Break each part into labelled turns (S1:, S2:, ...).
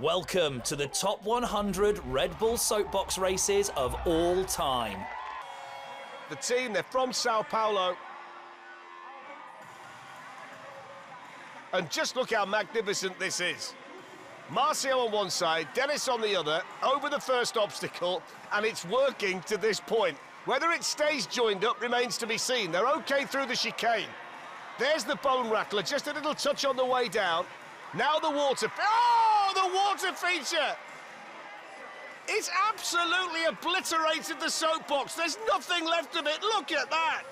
S1: Welcome to the top 100 Red Bull soapbox races of all time.
S2: The team, they're from Sao Paulo. And just look how magnificent this is. Marcio on one side, Dennis on the other, over the first obstacle, and it's working to this point. Whether it stays joined up remains to be seen. They're okay through the chicane. There's the bone rattler, just a little touch on the way down. Now the water... Oh, the water feature! It's absolutely obliterated the soapbox. There's nothing left of it. Look at that.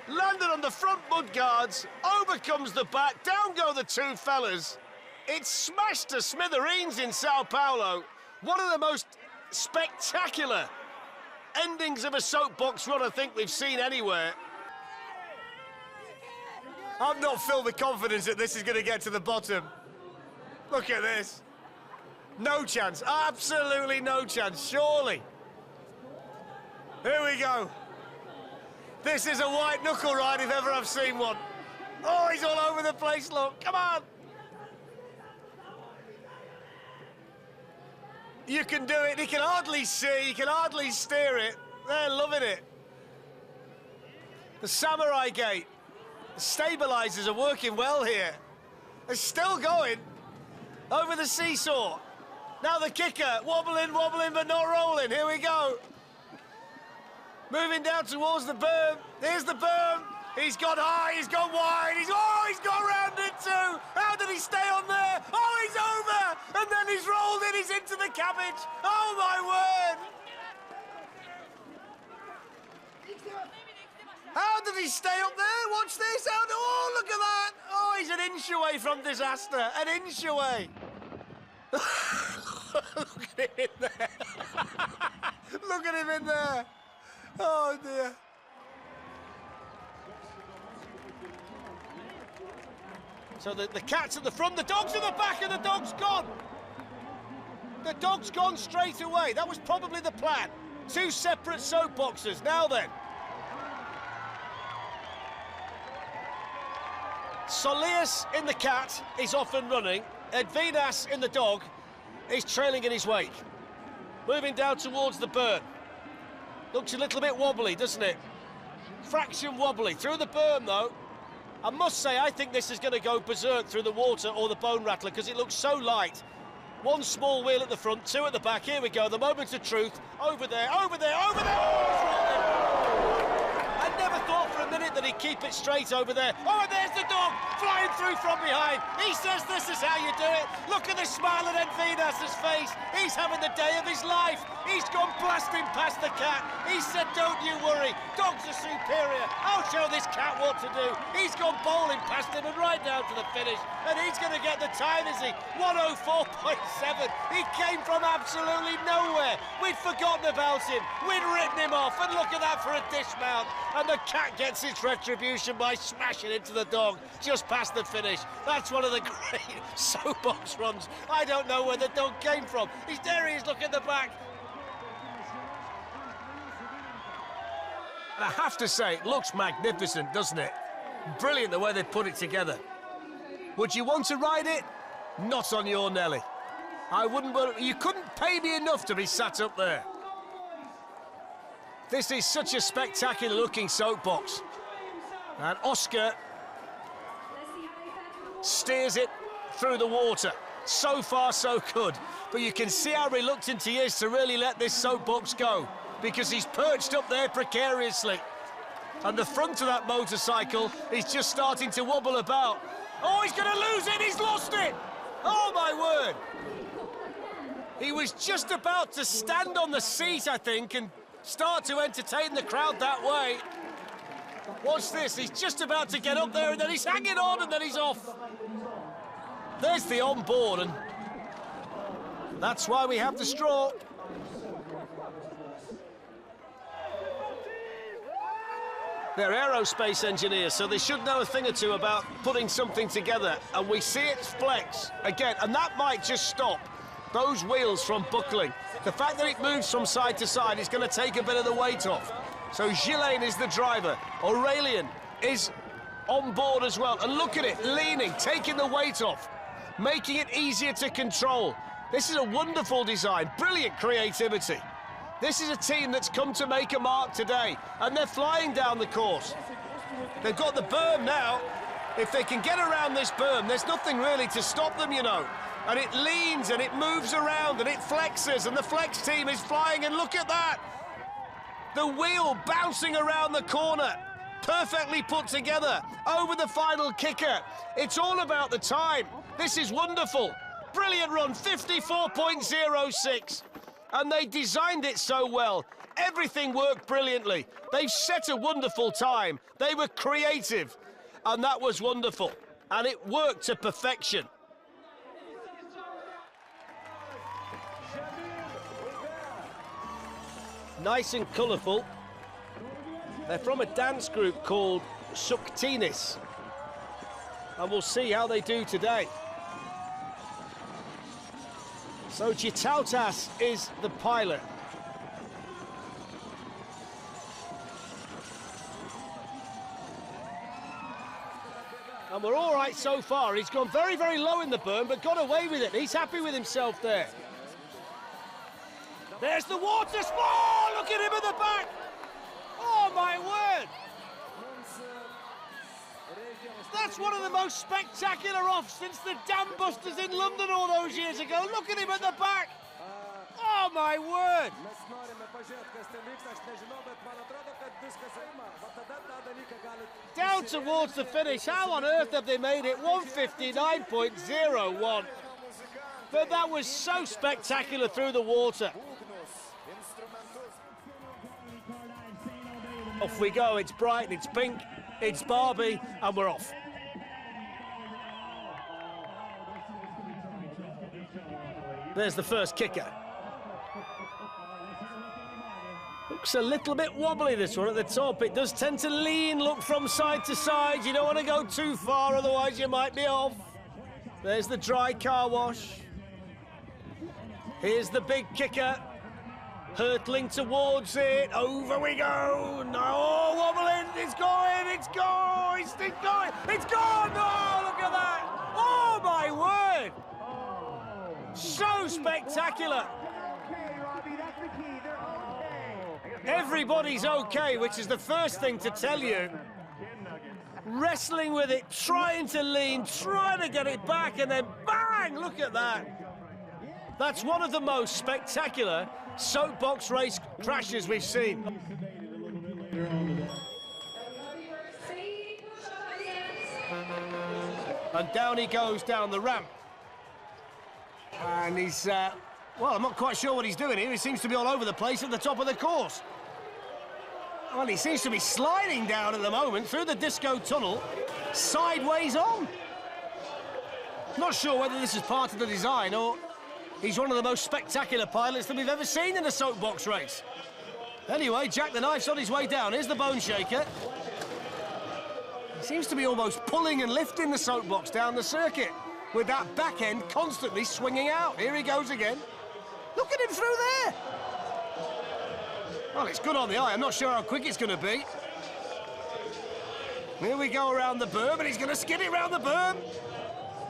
S2: Landed on the front mud guards, over comes the back, down go the two fellas. It's smashed to smithereens in Sao Paulo. One of the most spectacular endings of a soapbox run I think we've seen anywhere. I'm not filled with confidence that this is going to get to the bottom. Look at this. No chance, absolutely no chance, surely. Here we go. This is a white knuckle ride if ever I've seen one. Oh, he's all over the place, look, come on. You can do it, he can hardly see, he can hardly steer it. They're loving it. The samurai gate. The stabilizers are working well here. They're still going over the seesaw. Now the kicker, wobbling, but not rolling. Here we go. Moving down towards the berm. Here's the berm. He's gone high, he's gone wide. He's gone round it too. How did he stay on there? Oh, he's over. And then he's rolled in, he's into the cabbage. Oh, my word. How did he stay up there? Watch this. Oh, look at that. Oh, he's an inch away from disaster. An inch away. Look at him in there. Look at him in there. Oh, dear. So the cat's at the front, the dog's at the back, and the dog's gone. The dog's gone straight away. That was probably the plan. Two separate soapboxes. Now then. Soleus in the cat is off and running. Edvinas in the dog is trailing in his wake. Moving down towards the burn. Looks a little bit wobbly, doesn't it? Fraction wobbly. Through the berm, though. I must say, I think this is going to go berserk through the water or the bone rattler because it looks so light. One small wheel at the front, two at the back. Here we go, the moment of truth. Over there, over there, over there! Oh, I never thought for a minute that he'd keep it straight over there. Oh, and there's the dog, flying through from behind. He says this is how you do it. Look at the smile on Edvinas's face. He's having the day of his life. He's gone blasting past the cat. He said, don't you worry, dogs are superior. I'll show this cat what to do. He's gone bowling past him and right down to the finish. And he's going to get the time, is he? 104.7. He came from absolutely nowhere. We'd forgotten about him. We'd written him off. And look at that for a dismount. And the cat gets its retribution by smashing into the dog just past the finish. That's one of the great soapbox runs. I don't know where the dog came from. There he is, look at the back. And I have to say, it looks magnificent, doesn't it? Brilliant the way they put it together. Would you want to ride it? Not on your Nelly. I wouldn't, but you couldn't pay me enough to be sat up there. This is such a spectacular looking soapbox. And Oscar steers it through the water. So far, so good. But you can see how reluctant he is to really let this soapbox go because he's perched up there precariously. And the front of that motorcycle is just starting to wobble about. Oh, he's going to lose it! He's lost it! Oh, my word! He was just about to stand on the seat, I think, and start to entertain the crowd that way. Watch this, he's just about to get up there and then he's hanging on and then he's off. There's the on-board and that's why we have the straw. They're aerospace engineers, so they should know a thing or two about putting something together. And we see it flex again, and that might just stop those wheels from buckling. The fact that it moves from side to side is going to take a bit of the weight off. So Ghislaine is the driver. Aurélien is on board as well. And look at it, leaning, taking the weight off, making it easier to control. This is a wonderful design, brilliant creativity. This is a team that's come to make a mark today, and they're flying down the course. They've got the berm now. If they can get around this berm, there's nothing really to stop them, you know. And it leans and it moves around and it flexes, and the flex team is flying, and look at that! The wheel bouncing around the corner, perfectly put together, over the final kicker. It's all about the time. This is wonderful. Brilliant run, 54.06. And they designed it so well. Everything worked brilliantly. They've set a wonderful time. They were creative, and that was wonderful. And it worked to perfection. Nice and colourful. They're from a dance group called Shuktinis. And we'll see how they do today. So Gitautas is the pilot. And we're all right so far. He's gone very, very low in the berm, but got away with it. He's happy with himself there. There's the water sport! Look at him at the back! Oh, my word! That's one of the most spectacular offs since the Dam Busters in London all those years ago. Look at him at the back! Oh, my word! Down towards the finish. How on earth have they made it? 159.01. But that was so spectacular through the water. Off we go. It's bright, it's pink, it's Barbie, and we're off. There's the first kicker. Looks a little bit wobbly, this one at the top. It does tend to lean, look from side to side. You don't want to go too far, otherwise you might be off. There's the dry car wash. Here's the big kicker. Hurtling towards it. Over we go. No, wobbling. It's going. It's going. It's going. It's gone. No, look at that. Oh, my word. So spectacular. Everybody's okay, which is the first thing to tell you. Wrestling with it, trying to lean, trying to get it back, and then bang! Look at that. That's one of the most spectacular soapbox race crashes we've seen. And down he goes down the ramp. And he's, well, I'm not quite sure what he's doing here. He seems to be all over the place at the top of the course. Well, he seems to be sliding down at the moment through the disco tunnel, sideways on. Not sure whether this is part of the design or he's one of the most spectacular pilots that we've ever seen in a soapbox race. Anyway, Jack the Knife's on his way down. Here's the bone shaker. He seems to be almost pulling and lifting the soapbox down the circuit with that back end constantly swinging out. Here he goes again. Look at him through there. Well, it's good on the eye. I'm not sure how quick it's going to be. Here we go around the berm, and he's going to skid it around the berm.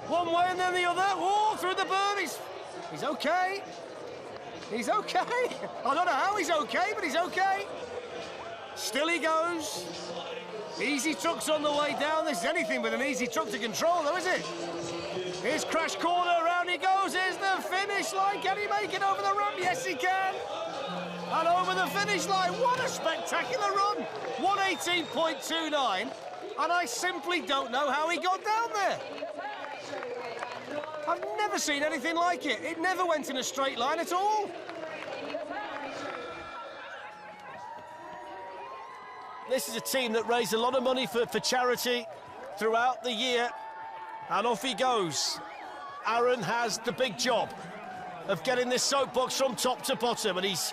S2: One way and then the other. Oh, through the berm. He's okay. He's okay. I don't know how he's okay, but he's okay. Still he goes. Easy truck's on the way down. This is anything but an easy truck to control, though, is it? Here's crash corner. Around he goes. Here's the finish line. Can he make it over the ramp? Yes, he can. And over the finish line. What a spectacular run. 118.29. And I simply don't know how he got down there. I've never seen anything like it. It never went in a straight line at all. This is a team that raised a lot of money for charity throughout the year. And off he goes. Aaron has the big job of getting this soapbox from top to bottom. And he's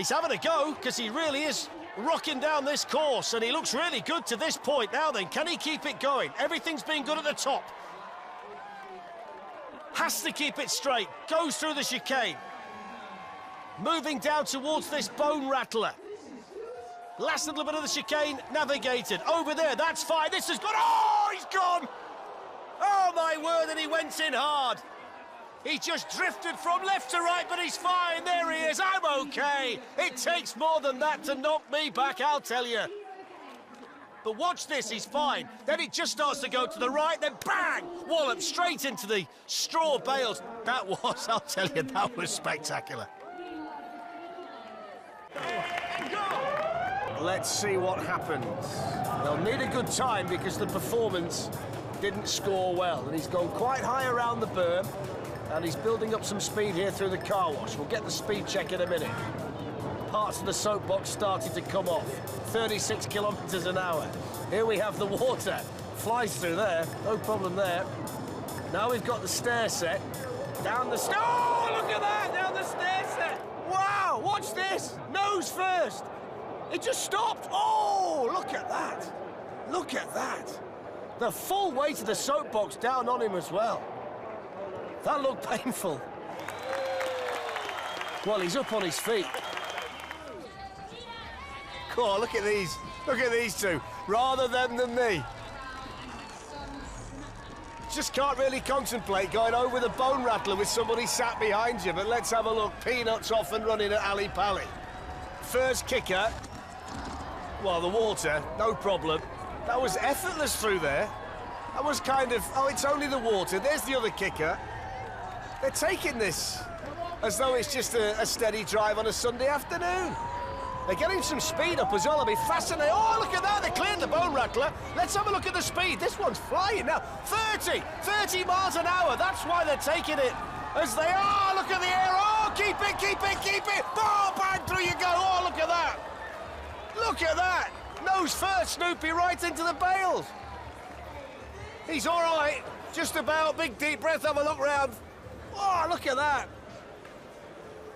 S2: having a go, because he really is rocking down this course. And he looks really good to this point. Now then, can he keep it going? Everything's been good at the top. Has to keep it straight. Goes through the chicane. Moving down towards this bone rattler. Last little bit of the chicane navigated. Over there, that's fine. This has gone. Oh, he's gone. Oh, my word, and he went in hard. He just drifted from left to right, but he's fine. There he is. I'm okay. It takes more than that to knock me back, I'll tell you. But watch this, he's fine. Then he just starts to go to the right, then bang! Wallop straight into the straw bales. That was, I'll tell you, that was spectacular. Let's see what happens. They'll need a good time because the performance didn't score well. And he's gone quite high around the berm, and he's building up some speed here through the car wash. We'll get the speed check in a minute. Parts of the soapbox started to come off. 36 kilometres an hour. Here we have the water. Flies through there, no problem there. Now we've got the stair set. Down the stair. Oh, look at that! Down the stair set. Wow, watch this. Nose first. It just stopped. Oh, look at that. Look at that. The full weight of the soapbox down on him as well. That looked painful. Well, he's up on his feet. Oh, look at these. Look at these two. Rather them than me. Just can't really contemplate going over the bone rattler with somebody sat behind you, but let's have a look. Peanuts off and running at Ali Pali. First kicker. Well, the water, no problem. That was effortless through there. That was kind of, oh, it's only the water. There's the other kicker. They're taking this as though it's just a steady drive on a Sunday afternoon. They're getting some speed up as well. I'll be fascinated. Oh, look at that. They cleared the bone rattler. Let's have a look at the speed. This one's flying now. 30 miles an hour. That's why they're taking it as they are. Look at the air. Oh, keep it, keep it, keep it. Oh, bang, through you go. Oh, look at that. Look at that. Nose first, Snoopy, right into the bales. He's all right. Just about. Big deep breath. Have a look round. Oh, look at that.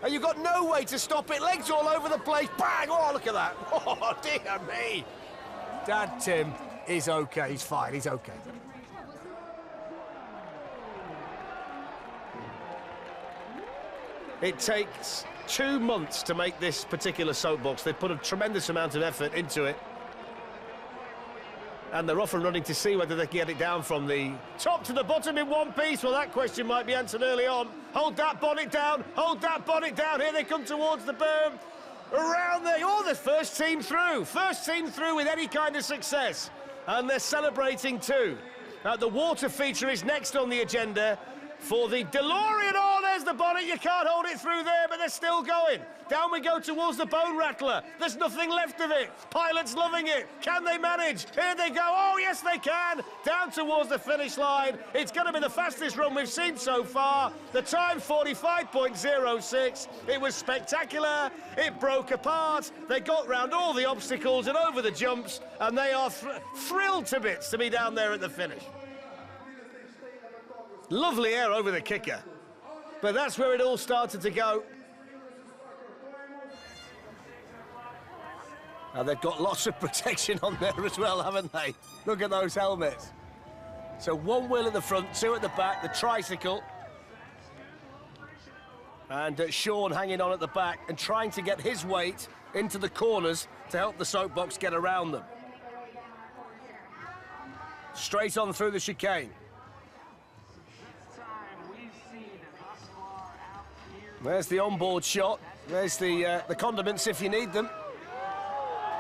S2: And you've got no way to stop it. Legs all over the place. Bang! Oh, look at that. Oh, dear me. Dad Tim is okay. He's fine. He's okay. It takes 2 months to make this particular soapbox. They've put a tremendous amount of effort into it. And they're off and running to see whether they can get it down from the top to the bottom in one piece. Well, that question might be answered early on. Hold that bonnet down. Hold that bonnet down. Here they come towards the berm. Around there. Oh, the first team through. First team through with any kind of success. And they're celebrating too. The water feature is next on the agenda for the DeLorean. Oh, there's the bonnet. You can't hold it through there, but they're still going. Down we go towards the bone rattler. There's nothing left of it. Pilot's loving it. Can they manage? Here they go. Oh, yes, they can. Down towards the finish line. It's going to be the fastest run we've seen so far. The time, 45.06. It was spectacular. It broke apart. They got round all the obstacles and over the jumps, and they are thrilled to bits to be down there at the finish. Lovely air over the kicker. But that's where it all started to go. Now, they've got lots of protection on there as well, haven't they? Look at those helmets. So one wheel at the front, two at the back, the tricycle. And Sean hanging on at the back and trying to get his weight into the corners to help the soapbox get around them. Straight on through the chicane. There's the onboard shot. There's the condiments if you need them.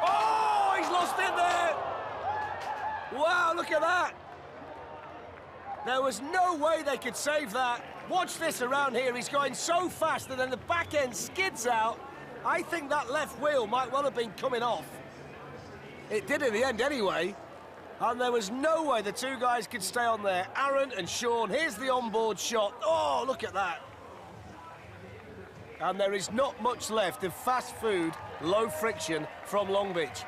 S2: Oh, he's lost it there! Wow, look at that! There was no way they could save that. Watch this around here. He's going so fast and then the back end skids out. I think that left wheel might well have been coming off. It did in the end anyway. And there was no way the two guys could stay on there. Aaron and Sean, here's the onboard shot. Oh, look at that. And there is not much left of fast food, low friction from Long Beach.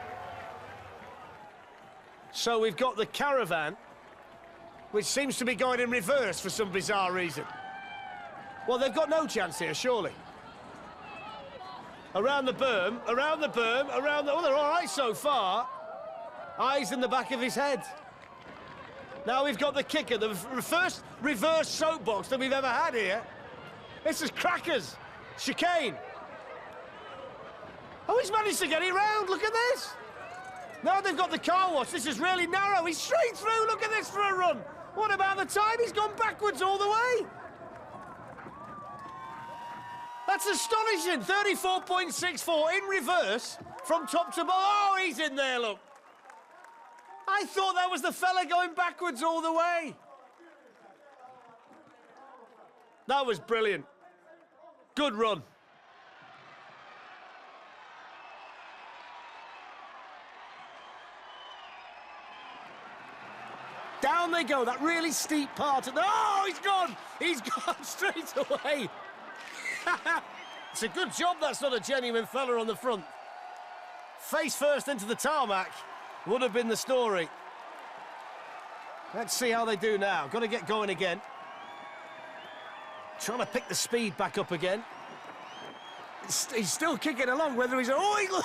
S2: So we've got the caravan, which seems to be going in reverse for some bizarre reason. Well, they've got no chance here, surely. Around the berm, around the berm, around the... Oh, they're all right so far. Eyes in the back of his head. Now we've got the kicker, the first reverse soapbox that we've ever had here. This is crackers. Chicane. Oh, he's managed to get it round. Look at this. Now they've got the car wash. This is really narrow. He's straight through. Look at this for a run. What about the time? He's gone backwards all the way. That's astonishing. 34.64 in reverse from top to bottom. Oh, he's in there, look. I thought that was the fella going backwards all the way. That was brilliant. Good run. Down they go, that really steep part. Oh, he's gone! He's gone straight away. It's a good job that's not a genuine fella on the front. Face first into the tarmac would have been the story. Let's see how they do now. Got to get going again. Trying to pick the speed back up again. He's still kicking along, whether he's... Oh,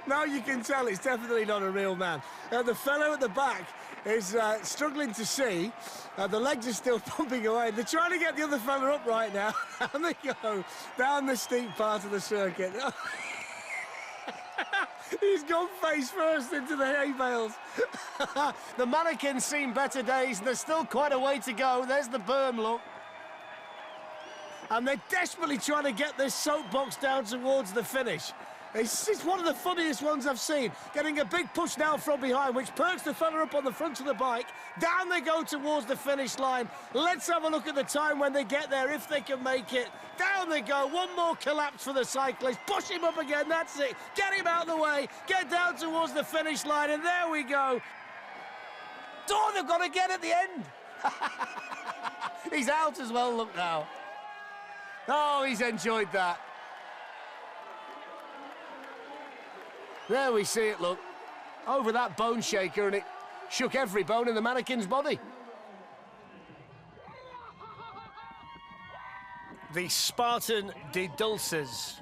S2: now you can tell it's definitely not a real man. The fellow at the back is struggling to see. The legs are still pumping away. They're trying to get the other fella up right now. And they go down the steep part of the circuit. He's gone face first into the hay bales. The mannequin's seen better days, and there's still quite a way to go. There's the berm, look. And they're desperately trying to get this soapbox down towards the finish. It's one of the funniest ones I've seen. Getting a big push now from behind, which perks the fella up on the front of the bike. Down they go towards the finish line. Let's have a look at the time when they get there, if they can make it. Down they go. One more collapse for the cyclist. Push him up again, that's it. Get him out of the way. Get down towards the finish line, and there we go. Oh, they've got to get at the end. He's out as well, look now. Oh, he's enjoyed that. There we see it, look. Over that bone shaker, and it shook every bone in the mannequin's body. The Spartan de Dulces.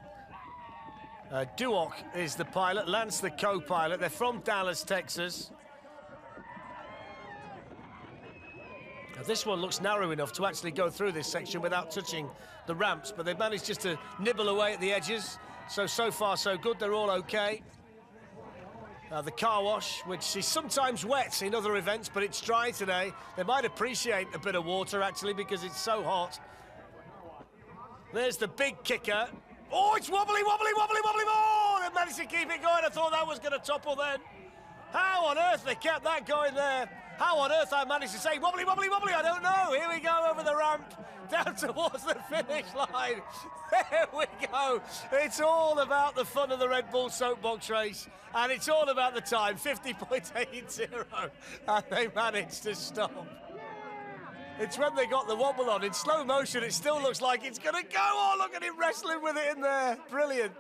S2: Duoc is the pilot, Lance the co-pilot. They're from Dallas, Texas. Now, this one looks narrow enough to actually go through this section without touching the ramps, but they've managed just to nibble away at the edges. So far, so good. They're all okay. The car wash, which is sometimes wet in other events, but it's dry today. They might appreciate a bit of water, actually, because it's so hot. There's the big kicker. Oh, it's wobbly, wobbly, wobbly, wobbly. Oh, they managed to keep it going. I thought that was going to topple then. How on earth they kept that going there? How on earth I managed to say wobbly, wobbly, wobbly? I don't know. Here we go over the ramp, down towards the finish line. There we go. It's all about the fun of the Red Bull soapbox race, and it's all about the time, 50.80, and they managed to stop. It's when they got the wobble on. In slow motion, it still looks like it's going to go. Oh, look at him wrestling with it in there. Brilliant.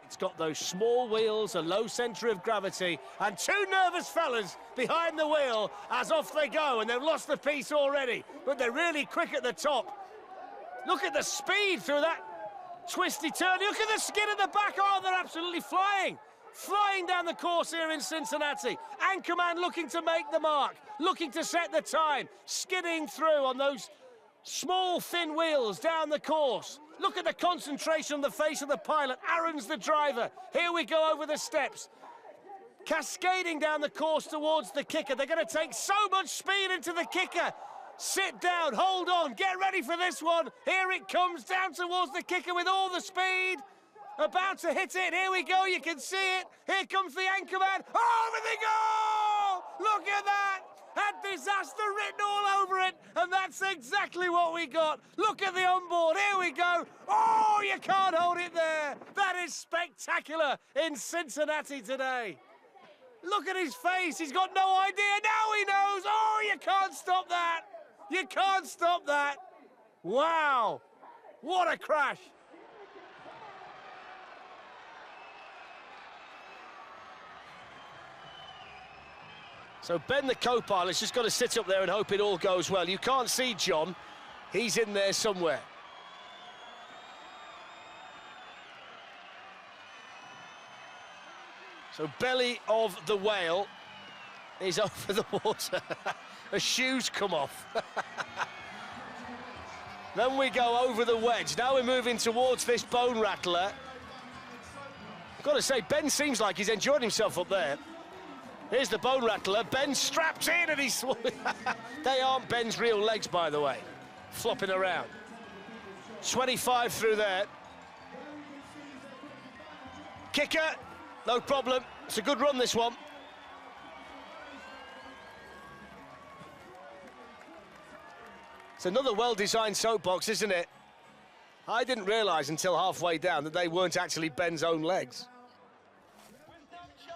S2: It's got those small wheels, a low centre of gravity, and two nervous fellas behind the wheel as off they go, and they've lost the piece already, but they're really quick at the top. Look at the speed through that twisty turn. Look at the skid at the back. Oh, they're absolutely flying. Flying down the course here in Cincinnati. Anchorman looking to make the mark, looking to set the time, skidding through on those small, thin wheels down the course. Look at the concentration on the face of the pilot. Aaron's the driver. Here we go over the steps. Cascading down the course towards the kicker. They're going to take so much speed into the kicker. Sit down, hold on, get ready for this one. Here it comes down towards the kicker with all the speed. About to hit it. Here we go, you can see it. Here comes the Anchorman. Over they go! Look at that! Had disaster written all over it, and that's exactly what we got. Look at the onboard. Here we go. Oh, you can't hold it there. That is spectacular in Cincinnati today. Look at his face. He's got no idea. Now he knows. Oh, you can't stop that. You can't stop that. Wow. What a crash. So Ben, the co-pilot's just got to sit up there and hope it all goes well. You can't see John. He's in there somewhere. So belly of the whale is over the water. The shoes come off. Then we go over the wedge. Now we're moving towards this bone rattler. I've got to say, Ben seems like he's enjoyed himself up there. Here's the bone rattler. Ben strapped in and he's... They aren't Ben's real legs, by the way. flopping around. 25 through there. Kicker, no problem. It's a good run, this one. It's another well-designed soapbox, isn't it? I didn't realise until halfway down that they weren't actually Ben's own legs.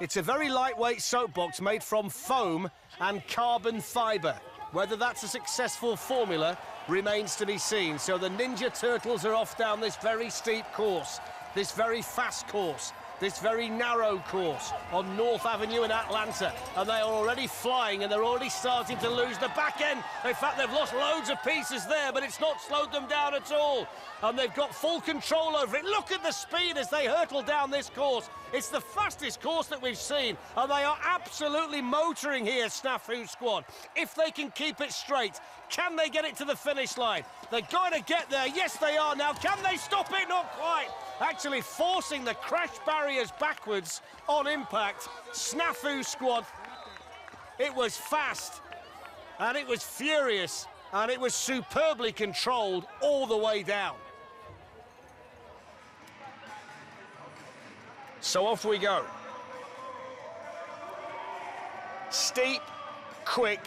S2: It's a very lightweight soapbox made from foam and carbon fibre. Whether that's a successful formula remains to be seen. So the Ninja Turtles are off down this very steep course, this very fast course, this very narrow course on North Avenue in Atlanta, and they are already flying and they're already starting to lose the back end. In fact, they've lost loads of pieces there, but it's not slowed them down at all, and they've got full control over it. Look at the speed as they hurtle down this course. It's the fastest course that we've seen, and they are absolutely motoring here, Snafu Squad. If they can keep it straight, can they get it to the finish line? They're going to get there. Yes, they are now. Can they stop it? Not quite. Actually forcing the crash barriers backwards on impact. Snafu Squad. It was fast, and it was furious, and it was superbly controlled all the way down. So off we go. Steep, quick,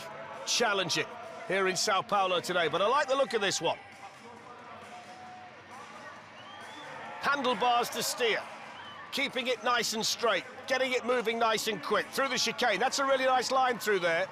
S2: challenging here in Sao Paulo today, but I like the look of this one. Handlebars to steer, keeping it nice and straight, getting it moving nice and quick through the chicane. That's a really nice line through there.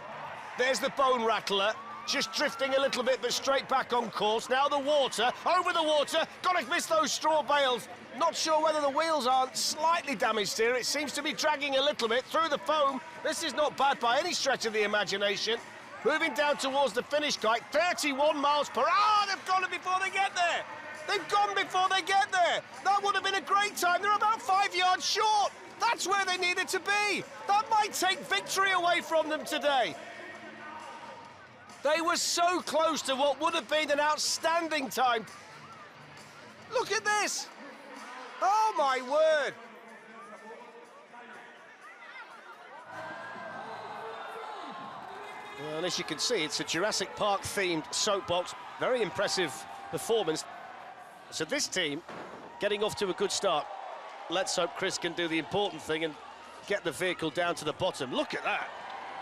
S2: There's the bone rattler, just drifting a little bit, but straight back on course. Now the water, over the water, gotta miss those straw bales. Not sure whether the wheels aren't slightly damaged here. It seems to be dragging a little bit through the foam. This is not bad by any stretch of the imagination. Moving down towards the finish kite, 31 miles per hour. They've gone before they get there. They've gone before they get there. That would have been a great time. They're about 5 yards short. That's where they needed to be. That might take victory away from them today. They were so close to what would have been an outstanding time. Look at this. Oh, my word. Well, as you can see, it's a Jurassic Park-themed soapbox. Very impressive performance. So this team getting off to a good start. Let's hope Chris can do the important thing and get the vehicle down to the bottom. Look at that.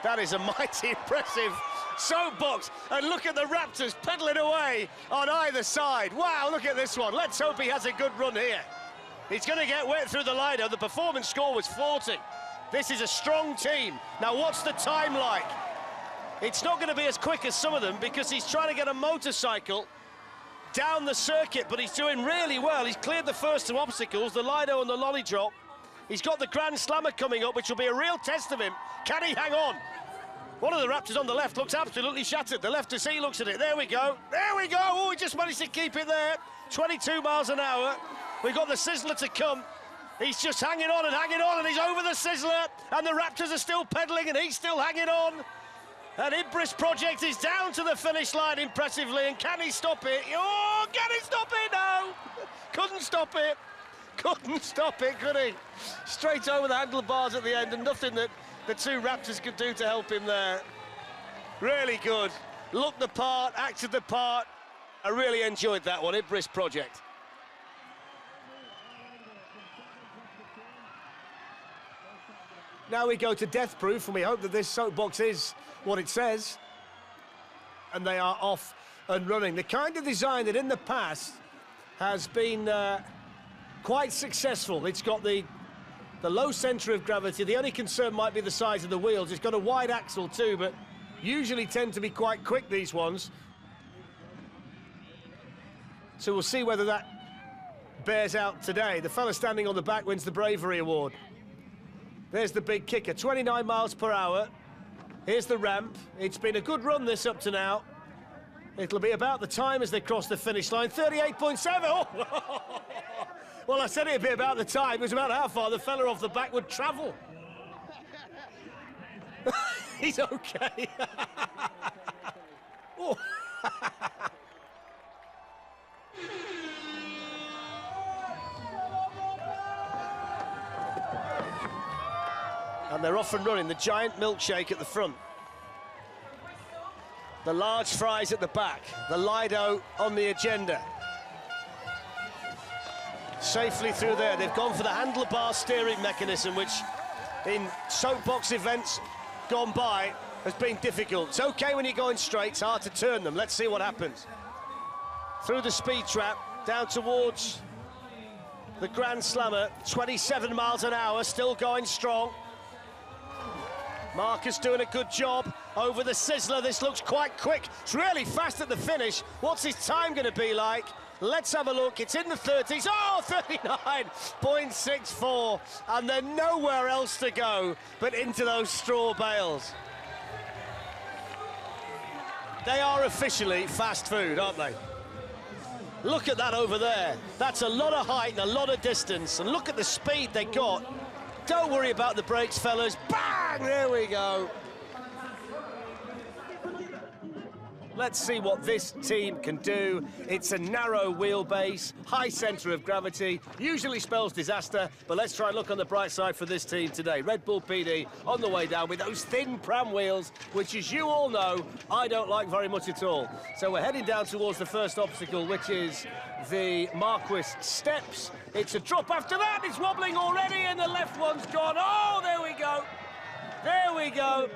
S2: That is a mighty impressive soapbox. And look at the Raptors pedaling away on either side. Wow, look at this one. Let's hope he has a good run here. He's going to get wet through the liner. The performance score was 40. This is a strong team. Now, what's the time like? It's not going to be as quick as some of them because he's trying to get a motorcycle down the circuit, but he's doing really well. He's cleared the first two obstacles, the Lido and the Lolly Drop. He's got the Grand Slammer coming up, which will be a real test of him. Can he hang on? One of the Raptors on the left looks absolutely shattered. The left to see looks at it. There we go. There we go. Oh, he just managed to keep it there. 22 miles an hour. We've got the Sizzler to come. He's just hanging on, and he's over the Sizzler, and the Raptors are still pedaling, and he's still hanging on. And Ibris Project is down to the finish line impressively, and can he stop it? Oh, can he stop it? No! Couldn't stop it. Couldn't stop it, could he? Straight over the handlebars at the end, and nothing that the two Raptors could do to help him there. Really good. Looked the part, acted the part. I really enjoyed that one, Ibris Project. Now we go to Death Proof, and we hope that this soapbox is what it says. And they are off and running. The kind of design that in the past has been quite successful. It's got the low centre of gravity. The only concern might be the size of the wheels. It's got a wide axle too, but usually tend to be quite quick, these ones. So we'll see whether that bears out today. The fella standing on the back wins the Bravery Award. There's the big kicker, 29 miles per hour. Here's the ramp. It's been a good run, this, up to now. It'll be about the time as they cross the finish line, 38.7. Oh! Well, I said it'd be about the time. It was about how far the fella off the back would travel. He's okay. Oh. And they're off and running, the giant milkshake at the front. The large fries at the back, the Lido on the agenda. Safely through there. They've gone for the handlebar steering mechanism, which in soapbox events gone by has been difficult. It's okay when you're going straight, it's hard to turn them. Let's see what happens. Through the speed trap, down towards the Grand Slammer, 27 miles an hour, still going strong. Marcus doing a good job over the Sizzler. This looks quite quick. It's really fast at the finish. What's his time going to be like? Let's have a look. It's in the 30s. Oh, 39.64. And then nowhere else to go but into those straw bales. They are officially fast food, aren't they? Look at that over there. That's a lot of height and a lot of distance. And look at the speed they got. Don't worry about the brakes, fellas. Bang! There we go. Let's see what this team can do. It's a narrow wheelbase, high centre of gravity, usually spells disaster, but let's try and look on the bright side for this team today. Red Bull PD on the way down with those thin pram wheels, which, as you all know, I don't like very much at all. So we're heading down towards the first obstacle, which is the Marquis Steps. It's a drop after that, it's wobbling already, and the left one's gone. Oh, there we go. There we go.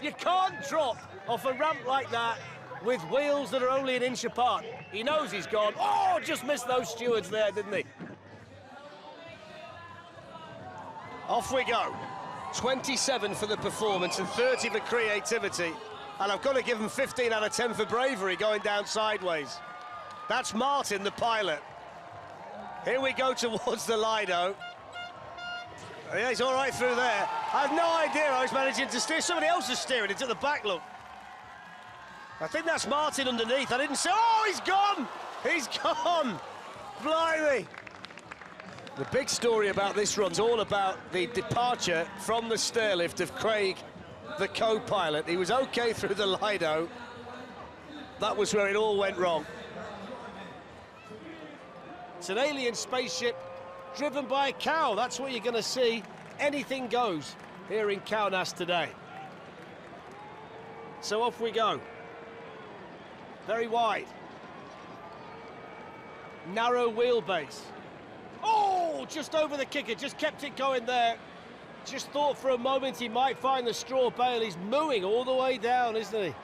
S2: You can't drop off a ramp like that with wheels that are only an inch apart. He knows he's gone. Oh, just missed those stewards there, didn't he? Off we go. 27 for the performance and 30 for creativity. And I've got to give him 15 out of 10 for bravery going down sideways. That's Martin, the pilot. Here we go towards the Lido. Yeah, he's all right through there. I have no idea how he's managing to steer. Somebody else is steering. It's at the back, look. I think that's Martin underneath. I didn't say... Oh, he's gone! He's gone! Blimey! The big story about this run's all about the departure from the stairlift of Craig, the co-pilot. He was OK through the Lido. That was where it all went wrong. It's an alien spaceship driven by a cow. That's what you're going to see. Anything goes here in Kaunas today. So off we go. Very wide. Narrow wheelbase. Oh, just over the kicker, just kept it going there. Just thought for a moment he might find the straw bale. He's mooing all the way down, isn't he?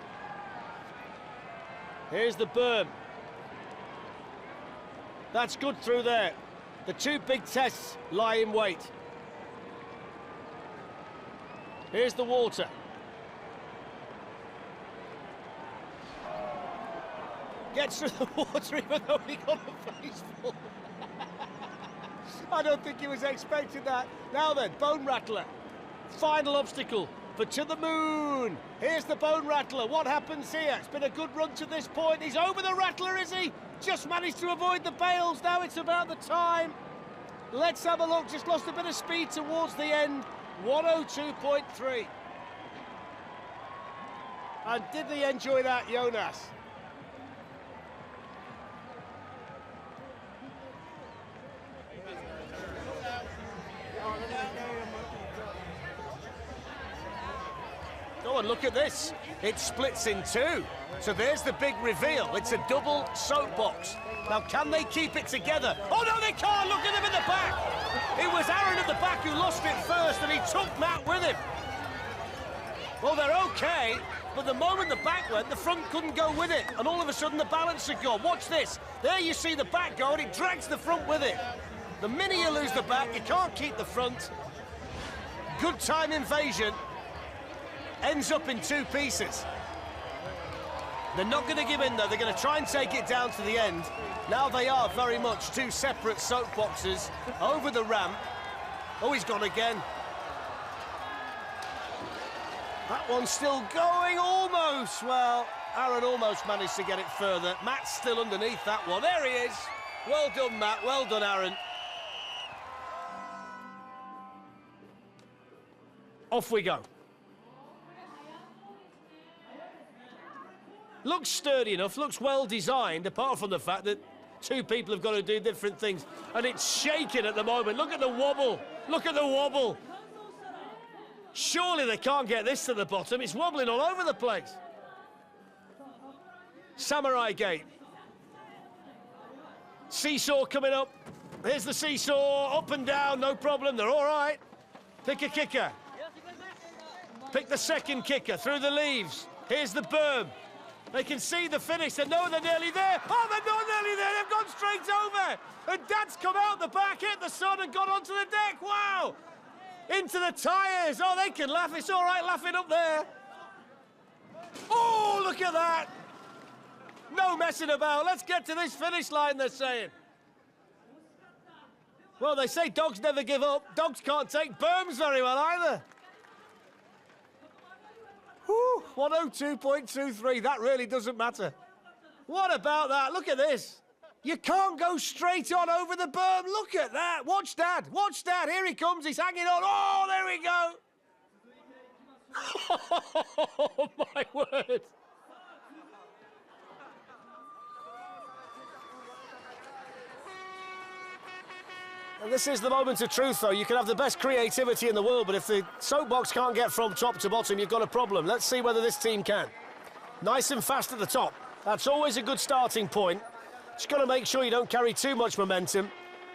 S2: Here's the berm. That's good through there. The two big tests lie in wait. Here's the water. Gets through the water even though he got a face full. I don't think he was expecting that. Now then, Bone Rattler. Final obstacle for To the Moon. Here's the Bone Rattler. What happens here? It's been a good run to this point. He's over the Rattler, is he? Just managed to avoid the bales. Now it's about the time. Let's have a look. Just lost a bit of speed towards the end. 102.3. And did he enjoy that, Jonas? Go on, look at this. It splits in two. So there's the big reveal. It's a double soapbox. Now, can they keep it together? Oh, no, they can't. Look at them in the back. It was Aaron at the back who lost it first, and he took Matt with him. Well, they're OK, but the moment the back went, the front couldn't go with it. And all of a sudden, the balance had gone. Watch this. There you see the back go, and it drags the front with it. The minute you lose the back, you can't keep the front. Good time invasion. Ends up in two pieces. They're not going to give in, though. They're going to try and take it down to the end. Now they are very much two separate soapboxes over the ramp. Oh, he's gone again. That one's still going, almost. Well, Aaron almost managed to get it further. Matt's still underneath that one. There he is. Well done, Matt. Well done, Aaron. Off we go. Looks sturdy enough, looks well designed, apart from the fact that two people have got to do different things. And it's shaking at the moment. Look at the wobble. Look at the wobble. Surely they can't get this to the bottom. It's wobbling all over the place. Samurai Gate. Seesaw coming up. Here's the seesaw, up and down, no problem, they're all right. Pick a kicker. Pick the second kicker through the leaves. Here's the berm. They can see the finish. They know they're nearly there. Oh, they're not nearly there. They've gone straight over. And Dad's come out the back, hit the sun, and got onto the deck. Wow! Into the tyres. Oh, they can laugh. It's all right laughing up there. Oh, look at that. No messing about. Let's get to this finish line, they're saying. Well, they say dogs never give up. Dogs can't take berms very well either. Whew, 102.23, that really doesn't matter. What about that? Look at this. You can't go straight on over the berm. Look at that. Watch Dad. Watch Dad. Here he comes. He's hanging on. Oh, there we go. Oh, my word. And this is the moment of truth, though. You can have the best creativity in the world, but if the soapbox can't get from top to bottom, you've got a problem. Let's see whether this team can. Nice and fast at the top. That's always a good starting point. Just got to make sure you don't carry too much momentum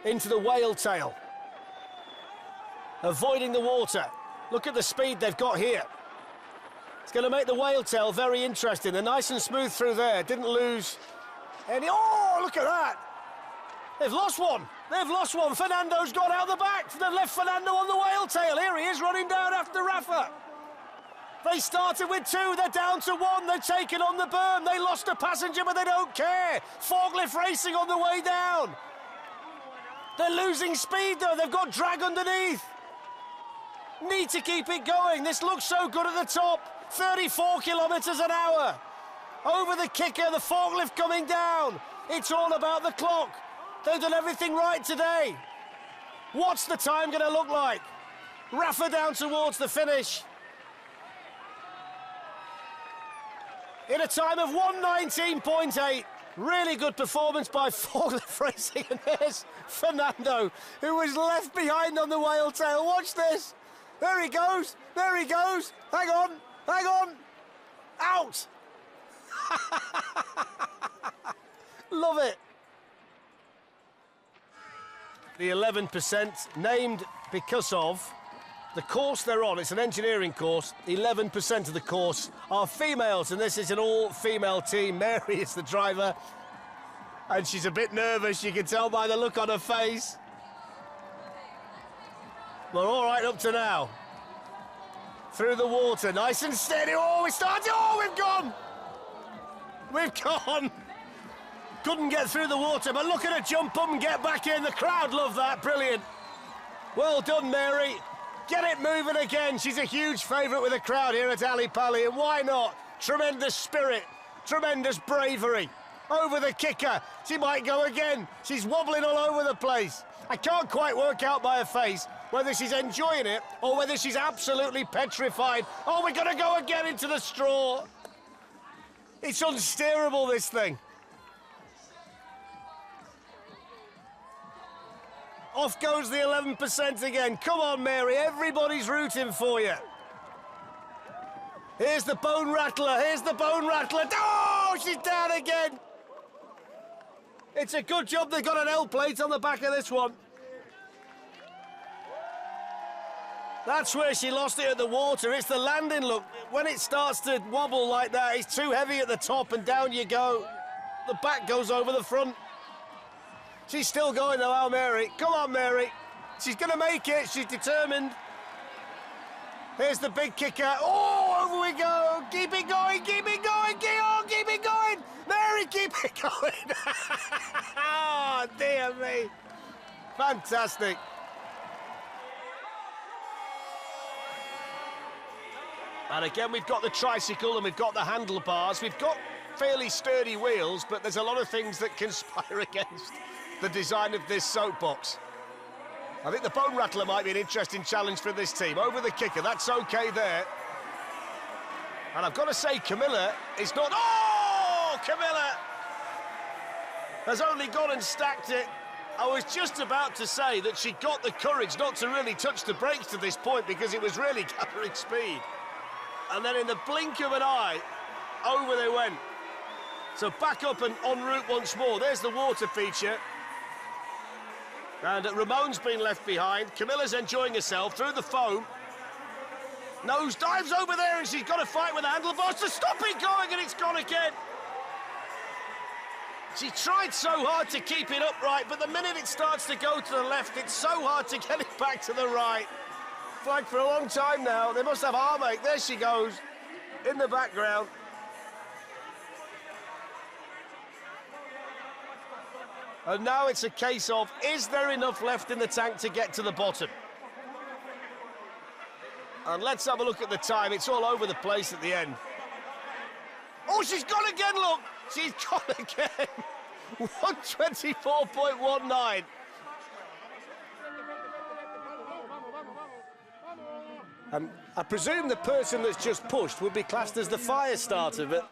S2: into the whale tail. Avoiding the water. Look at the speed they've got here. It's going to make the whale tail very interesting. They're nice and smooth through there. Didn't lose any... Oh, look at that. They've lost one. They've lost one. Fernando's gone out the back. They've left Fernando on the whale tail. Here he is running down after Rafa. They started with two. They're down to one. They've taken on the berm. They lost a passenger, but they don't care. Forklift racing on the way down. They're losing speed, though. They've got drag underneath. Need to keep it going. This looks so good at the top. 34 kilometres an hour. Over the kicker, the forklift coming down. It's all about the clock. They've done everything right today. What's the time going to look like? Rafa down towards the finish. In a time of 1:19.8. Really good performance by Forklift Racing. And there's Fernando, who was left behind on the whale tail. Watch this. There he goes. There he goes. Hang on. Hang on. Out. Love it. The 11% named because of the course they're on. It's an engineering course. 11% of the course are females, and this is an all-female team. Mary is the driver, and she's a bit nervous. You can tell by the look on her face. We're all right up to now. Through the water, nice and steady. Oh, we started. Oh, we've gone. We've gone. Couldn't get through the water, but look at her jump up and get back in. The crowd love that. Brilliant. Well done, Mary. Get it moving again. She's a huge favourite with the crowd here at Ali Pali, and why not? Tremendous spirit, tremendous bravery. Over the kicker. She might go again. She's wobbling all over the place. I can't quite work out by her face whether she's enjoying it or whether she's absolutely petrified. Oh, we're going to go again into the straw. It's unsteerable, this thing. Off goes the 11% again. Come on, Mary. Everybody's rooting for you. Here's the bone rattler. Here's the bone rattler. Oh, she's down again. It's a good job they got an L plate on the back of this one. That's where she lost it at the water. It's the landing, look. When it starts to wobble like that, it's too heavy at the top and down you go. The back goes over the front. She's still going though, our Mary. Come on, Mary. She's going to make it. She's determined. Here's the big kicker. Oh, over we go. Keep it going, keep it going. Keep it going. Mary, keep it going. Oh, dear me. Fantastic. And again, we've got the tricycle and we've got the handlebars. We've got fairly sturdy wheels, but there's a lot of things that conspire against the design of this soapbox. I think the bone rattler might be an interesting challenge for this team. Over the kicker, that's okay there. And I've got to say, Camilla is not... Oh, Camilla has only gone and stacked it. I was just about to say that she got the courage not to really touch the brakes to this point because it was really gathering speed. And then in the blink of an eye, over they went. So back up and en route once more. There's the water feature. And Ramon's been left behind. Camilla's enjoying herself through the foam. Nose dives over there and she's got to fight with the handlebars to stop it going, and it's gone again. She tried so hard to keep it upright, but the minute it starts to go to the left, it's so hard to get it back to the right. Flagged for a long time now. They must have arm ache. There she goes in the background. And now it's a case of, is there enough left in the tank to get to the bottom? And let's have a look at the time. It's all over the place at the end. Oh, she's gone again, look! She's gone again! 124.19. I presume the person that's just pushed would be classed as the fire starter, but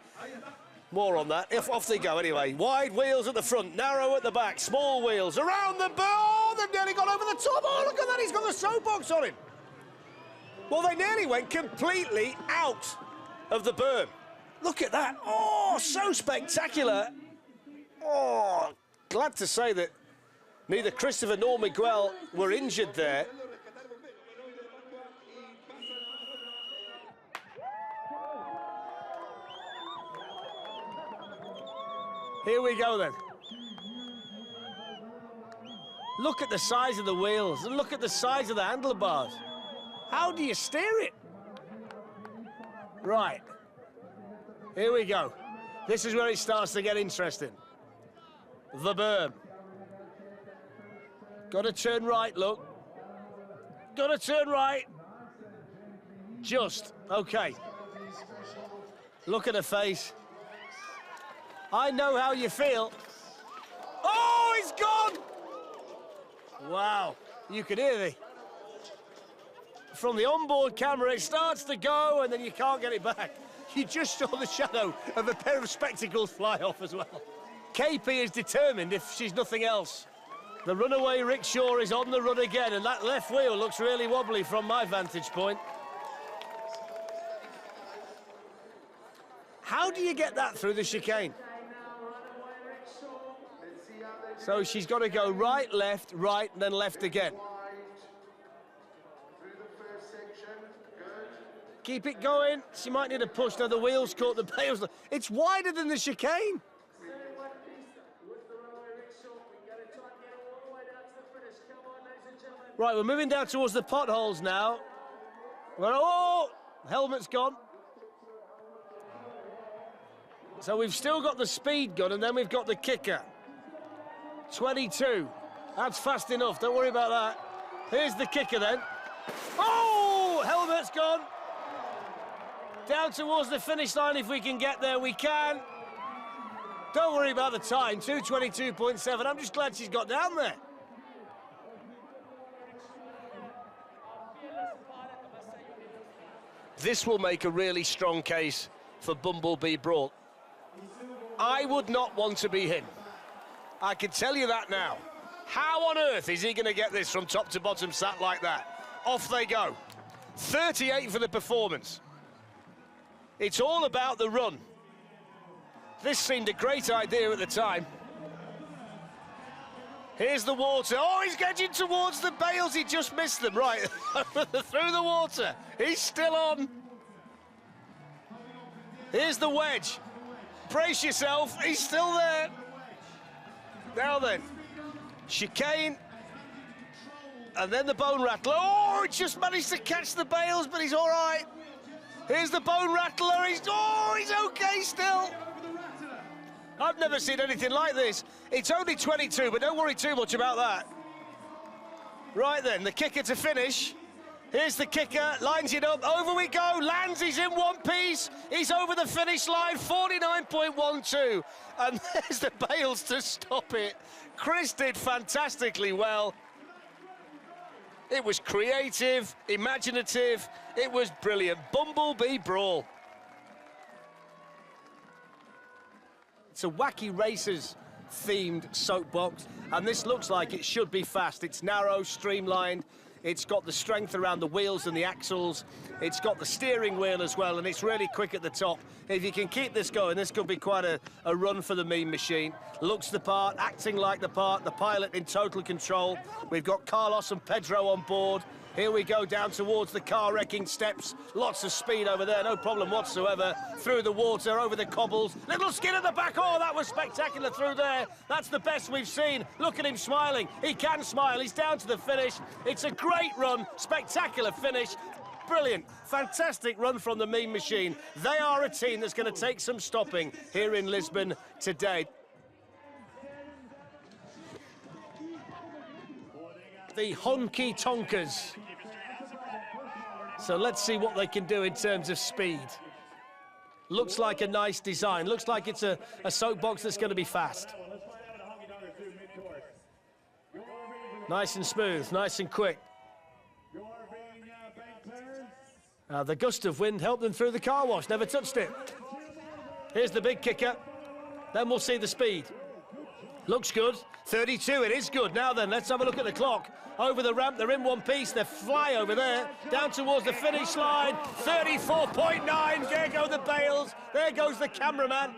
S2: more on that. Off they go anyway. Wide wheels at the front, narrow at the back, small wheels around the bar. Oh, they've nearly gone over the top. Oh, look at that, he's got the soapbox on him. Well, they nearly went completely out of the berm. Look at that. Oh, so spectacular. Oh, glad to say that neither Christopher nor Miguel were injured there. Here we go then. Look at the size of the wheels and look at the size of the handlebars. How do you steer it? Right. Here we go. This is where it starts to get interesting. The berm. Got to turn right, look. Got to turn right. Just. Okay. Look at her face. I know how you feel. Oh, it's gone! Wow. You can hear the... From the onboard camera, it starts to go, and then you can't get it back. You just saw the shadow of a pair of spectacles fly off as well. KP is determined if she's nothing else. The runaway rickshaw is on the run again, and that left wheel looks really wobbly from my vantage point. How do you get that through the chicane? So she's got to go right, and then left again. Keep it going. She might need a push. Now the wheels caught the bales. It's wider than the chicane. Right, we're moving down towards the potholes now. Oh, helmet's gone. So we've still got the speed gun, and then we've got the kicker. 22. That's fast enough. Don't worry about that. Here's the kicker then. Oh, helmet's gone. Down towards the finish line, if we can get there, we can. Don't worry about the time, 2:22.7. I'm just glad she's got down there. This will make a really strong case for Bumblebee Brawl. I would not want to be him. I can tell you that now. How on earth is he going to get this from top to bottom sat like that? Off they go. 38 for the performance. It's all about the run. This seemed a great idea at the time. Here's the water. Oh, he's getting towards the bales. He just missed them. Right, through the water. He's still on. Here's the wedge. Brace yourself. He's still there. Now then, chicane. And then the bone rattler. Oh, he just managed to catch the bales, but he's all right. Here's the bone rattler. He's okay still. I've never seen anything like this. It's only 22, but don't worry too much about that. Right then, the kicker to finish. Here's the kicker, lines it up, over we go, lands, he's in one piece, he's over the finish line, 49.12, and there's the bales to stop it. Chris did fantastically well. It was creative, imaginative, it was brilliant. Bumblebee Brawl. It's a Wacky Racers themed soapbox, and this looks like it should be fast. It's narrow, streamlined, it's got the strength around the wheels and the axles, It's got the steering wheel as well, and it's really quick at the top. If you can keep this going, this could be quite a run for the Mean Machine. Looks the part, acting like the part, the pilot in total control. We've got Carlos and Pedro on board. Here we go down towards the car-wrecking steps. Lots of speed over there, no problem whatsoever. Through the water, over the cobbles. Little skid at the back. Oh, that was spectacular through there. That's the best we've seen. Look at him smiling. He can smile. He's down to the finish. It's a great run, spectacular finish. Brilliant, fantastic run from the Mean Machine. They are a team that's going to take some stopping here in Lisbon today. The Honky Tonkers. So let's see what they can do in terms of speed. Looks like a nice design. Looks like it's a soapbox that's going to be fast. Nice and smooth, nice and quick. The gust of wind helped them through the car wash, never touched it. Here's the big kicker. Then we'll see the speed. Looks good. 32, it is good. Now then, let's have a look at the clock. Over the ramp, they're in one piece. They fly over there, down towards the finish line. 34.9, there go the bales. There goes the cameraman.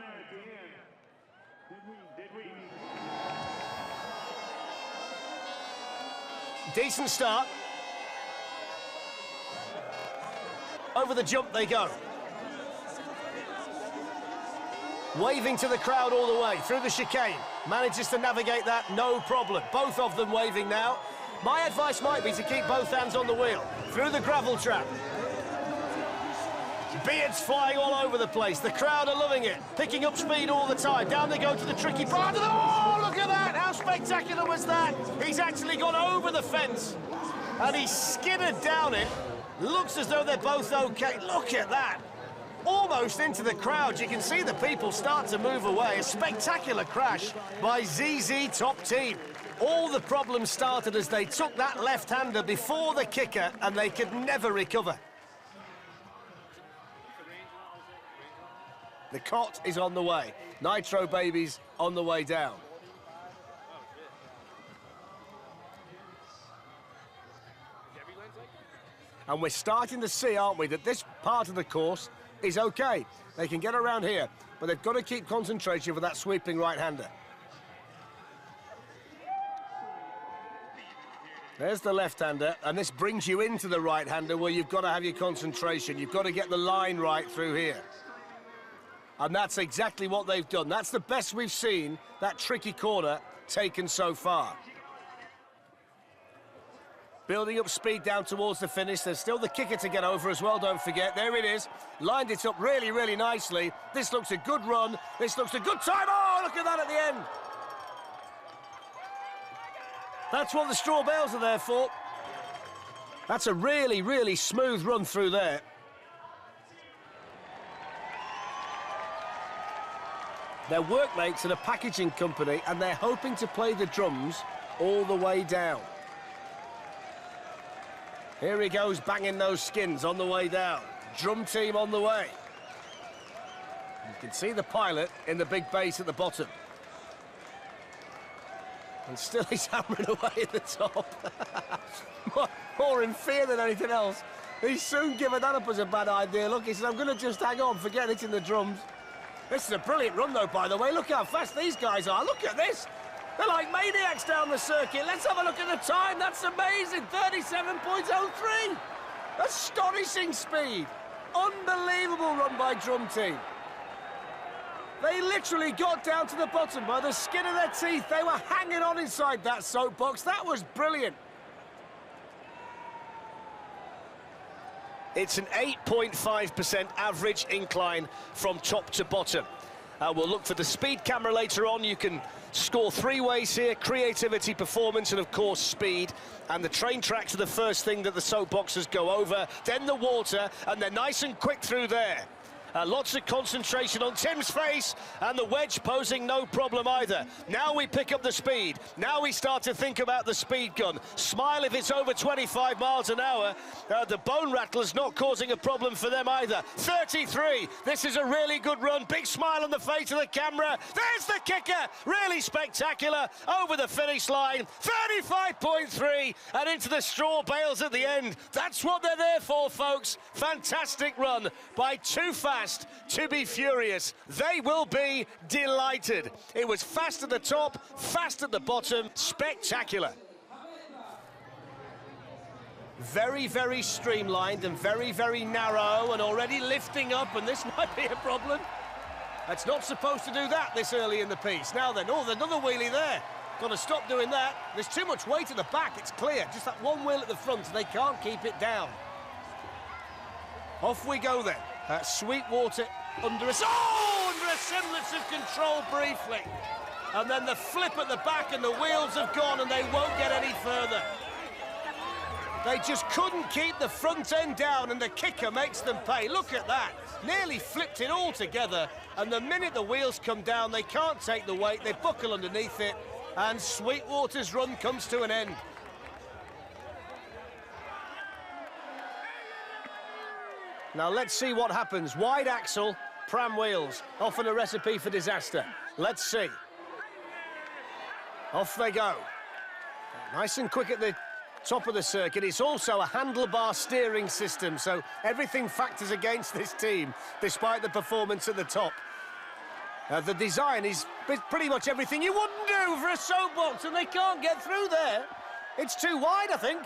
S2: Decent start. Over the jump they go. Waving to the crowd all the way, through the chicane. Manages to navigate that, no problem. Both of them waving now. My advice might be to keep both hands on the wheel. Through the gravel trap. Beards flying all over the place. The crowd are loving it. Picking up speed all the time. Down they go to the tricky part of the... Oh, look at that! How spectacular was that? He's actually gone over the fence. And he skidded down it. Looks as though they're both okay. Look at that. Almost into the crowd. You can see the people start to move away. A spectacular crash by ZZ Top Team. All the problems started as they took that left-hander before the kicker, and they could never recover. The cot is on the way. Nitro Babies on the way down. And we're starting to see, aren't we, that this part of the course is okay. They can get around here, but they've got to keep concentration for that sweeping right-hander. There's the left-hander, and this brings you into the right-hander where you've got to have your concentration. You've got to get the line right through here. And that's exactly what they've done. That's the best we've seen, that tricky corner, taken so far. Building up speed down towards the finish. There's still the kicker to get over as well, don't forget. There it is. Lined it up really, really nicely. This looks a good run. This looks a good time. Oh, look at that at the end. That's what the straw bales are there for. That's a really, really smooth run through there. They're workmates at a packaging company, and they're hoping to play the drums all the way down. Here he goes, banging those skins on the way down. Drum team on the way. You can see the pilot in the big base at the bottom. And still he's hammering away at the top. more in fear than anything else. He's soon given that up as a bad idea. Look, he says, I'm going to just hang on, forget hitting the drums. This is a brilliant run, though, by the way. Look how fast these guys are. Look at this. They're like maniacs down the circuit. Let's have a look at the time. That's amazing. 37.03. Astonishing speed. Unbelievable run by Drum Team. They literally got down to the bottom by the skin of their teeth. They were hanging on inside that soapbox. That was brilliant. It's an 8.5% average incline from top to bottom. We'll look for the speed camera later on. You can score three ways here: creativity, performance, and of course speed. And the train tracks are the first thing that the soapboxers go over, then the water, and they're nice and quick through there. Lots of concentration on Tim's face, and the wedge posing no problem either. Now we pick up the speed. Now we start to think about the speed gun. Smile if it's over 25 miles an hour. The bone rattler's not causing a problem for them either. 33. This is a really good run. Big smile on the face of the camera. There's the kicker. Really spectacular. Over the finish line. 35.3 and into the straw bales at the end. That's what they're there for, folks. Fantastic run by Too Fast to Be Furious. They will be delighted. It was fast at the top, fast at the bottom. Spectacular. Very, very streamlined and very, very narrow and already lifting up, and this might be a problem. That's not supposed to do that this early in the piece. Now then, oh, another wheelie there. Got to stop doing that. There's too much weight at the back, it's clear. Just that one wheel at the front, and they can't keep it down. Off we go then. Sweetwater under a semblance of control briefly. And then the flip at the back, and the wheels have gone, and they won't get any further. They just couldn't keep the front end down, and the kicker makes them pay. Look at that. Nearly flipped it all together, and the minute the wheels come down, they can't take the weight. They buckle underneath it, and Sweetwater's run comes to an end. Now let's see what happens. Wide axle, pram wheels, often a recipe for disaster. Let's see. Off they go. Nice and quick at the top of the circuit. It's also a handlebar steering system, so everything factors against this team, despite the performance at the top. The design is pretty much everything you wouldn't do for a soapbox, and they can't get through there. It's too wide, I think.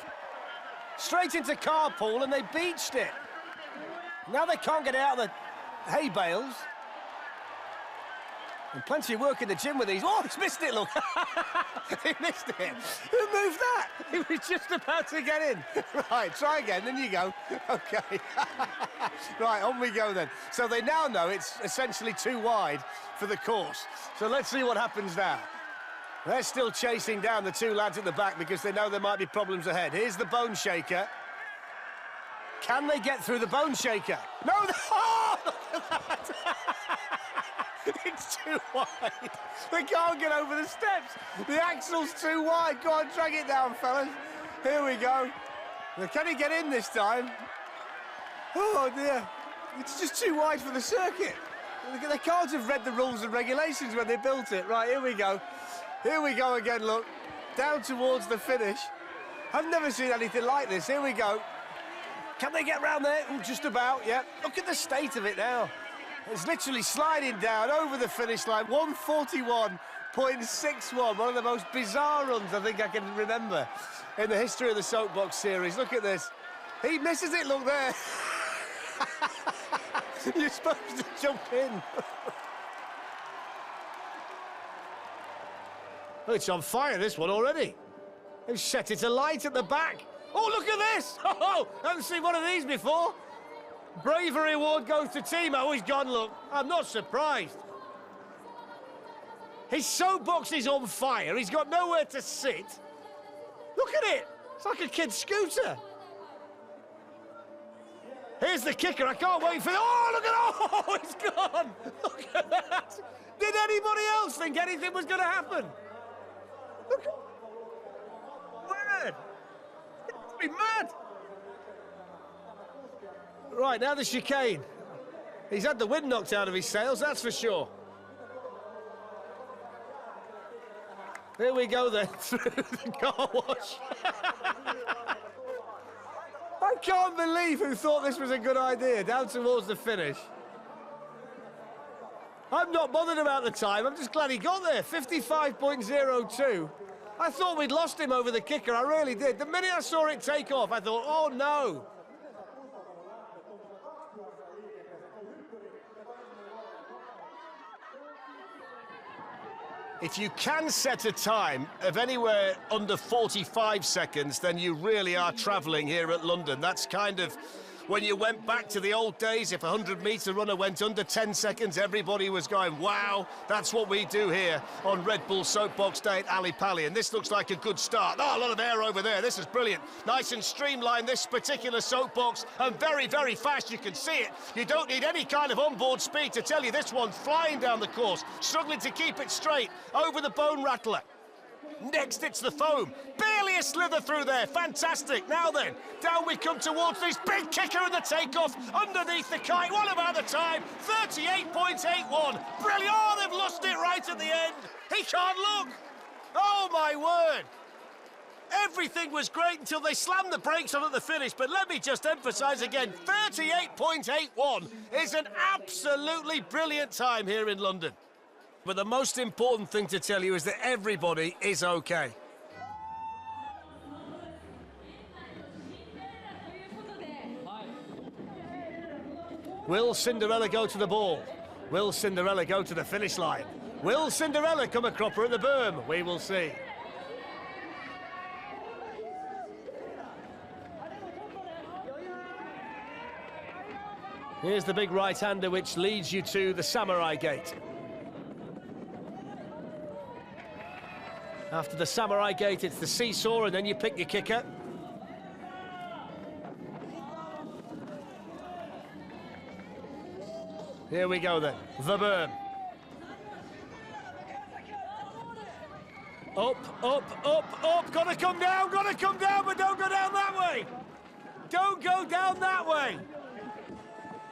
S2: Straight into carpool, and they beached it. Now they can't get out of the hay bales. And plenty of work in the gym with these. Oh, he's missed it, look. He missed it. Who moved that? He was just about to get in. Right, try again, then you go. OK. Right, on we go then. So they now know it's essentially too wide for the course. So let's see what happens now. They're still chasing down the two lads at the back because they know there might be problems ahead. Here's the bone shaker. Can they get through the bone shaker? No, oh, look at that. It's too wide. They can't get over the steps. The axle's too wide. Go on, drag it down, fellas. Here we go. Now, can he get in this time? Oh, dear. It's just too wide for the circuit. They can't have read the rules and regulations when they built it. Right, here we go. Here we go again, look. Down towards the finish. I've never seen anything like this. Here we go. Can they get round there? Ooh, just about, yeah. Look at the state of it now. It's literally sliding down over the finish line. 141.61, one of the most bizarre runs I think I can remember in the history of the Soapbox series. Look at this. He misses it, look there. You're supposed to jump in. Oh, it's on fire, this one, already. They've set it alight at the back. Oh, look at this! Oh, I haven't seen one of these before. Bravery award goes to Timo. Oh, he's gone, look. I'm not surprised. His soapbox is on fire. He's got nowhere to sit. Look at it. It's like a kid's scooter. Here's the kicker. I can't wait for it. Oh, look at it. Oh, it's gone. Look at that. Did anybody else think anything was going to happen? Look. Mad. It's been mad. Right, now the chicane. He's had the wind knocked out of his sails, that's for sure. Here we go then, through the car wash. I can't believe who thought this was a good idea, down towards the finish. I'm not bothered about the time, I'm just glad he got there, 55.02. I thought we'd lost him over the kicker, I really did. The minute I saw it take off, I thought, oh no. If you can set a time of anywhere under 45 seconds, then you really are travelling here at London. That's kind of when you went back to the old days, if a 100-metre runner went under 10 seconds, everybody was going, wow, that's what we do here on Red Bull Soapbox Day at Ali Pali. And this looks like a good start. Oh, a lot of air over there. This is brilliant. Nice and streamlined, this particular soapbox, and very, very fast. You can see it. You don't need any kind of onboard speed to tell you this one's flying down the course, struggling to keep it straight over the bone rattler. Next, it's the foam. Barely a slither through there. Fantastic. Now then, down we come towards this big kicker and the takeoff underneath the kite. What about the time? 38.81. Brilliant. Oh, they've lost it right at the end. He can't look. Oh, my word. Everything was great until they slammed the brakes on at the finish, but let me just emphasise again, 38.81 is an absolutely brilliant time here in London. But the most important thing to tell you is that everybody is okay. Will Cinderella go to the ball? Will Cinderella go to the finish line? Will Cinderella come a cropper at the berm? We will see. Here's the big right-hander which leads you to the Samurai Gate. After the Samurai Gate, it's the seesaw, and then you pick your kicker. Here we go then, the berm. Up, up, up, up, gotta come down, but don't go down that way. Don't go down that way.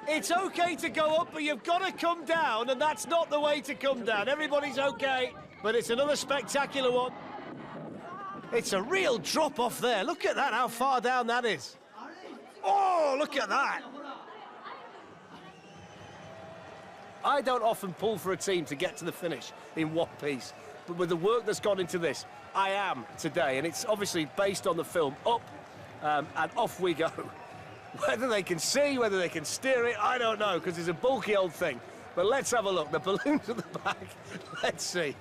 S2: It's okay to go up, but you've got to come down, and that's not the way to come down. Everybody's okay, but it's another spectacular one. It's a real drop-off there. Look at that, how far down that is. Oh, look at that. I don't often pull for a team to get to the finish in one piece, but with the work that's gone into this, I am today, and it's obviously based on the film Up, and off we go. Whether they can see, whether they can steer it, I don't know, because it's a bulky old thing. But let's have a look. The balloon's at the back. Let's see.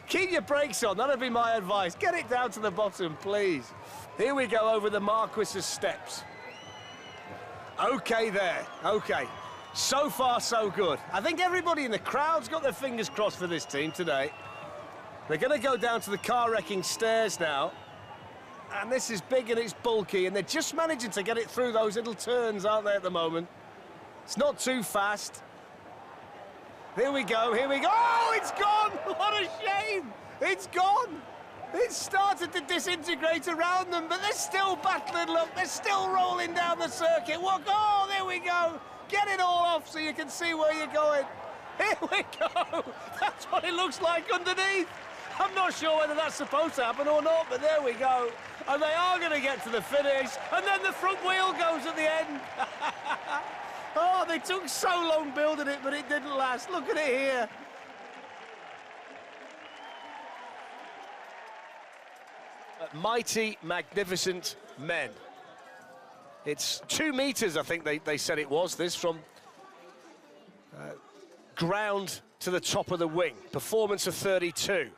S2: Keep your brakes on. That'd be my advice. Get it down to the bottom, please. Here we go over the Marquis's steps. Okay there. Okay. So far, so good. I think everybody in the crowd's got their fingers crossed for this team today. They're going to go down to the car-wrecking stairs now. And this is big and it's bulky, and they're just managing to get it through those little turns, aren't they, at the moment? It's not too fast. Here we go, here we go. Oh, it's gone! What a shame! It's gone! It's started to disintegrate around them, but they're still battling, look. They're still rolling down the circuit. What? Oh, there we go. Get it all off so you can see where you're going. Here we go. That's what it looks like underneath. I'm not sure whether that's supposed to happen or not, but there we go. And they are going to get to the finish, and then the front wheel goes at the end. Oh, they took so long building it, but it didn't last. Look at it here. Mighty, magnificent men. It's 2 meters, I think they said it was, this, from ground to the top of the wing. Performance of 32.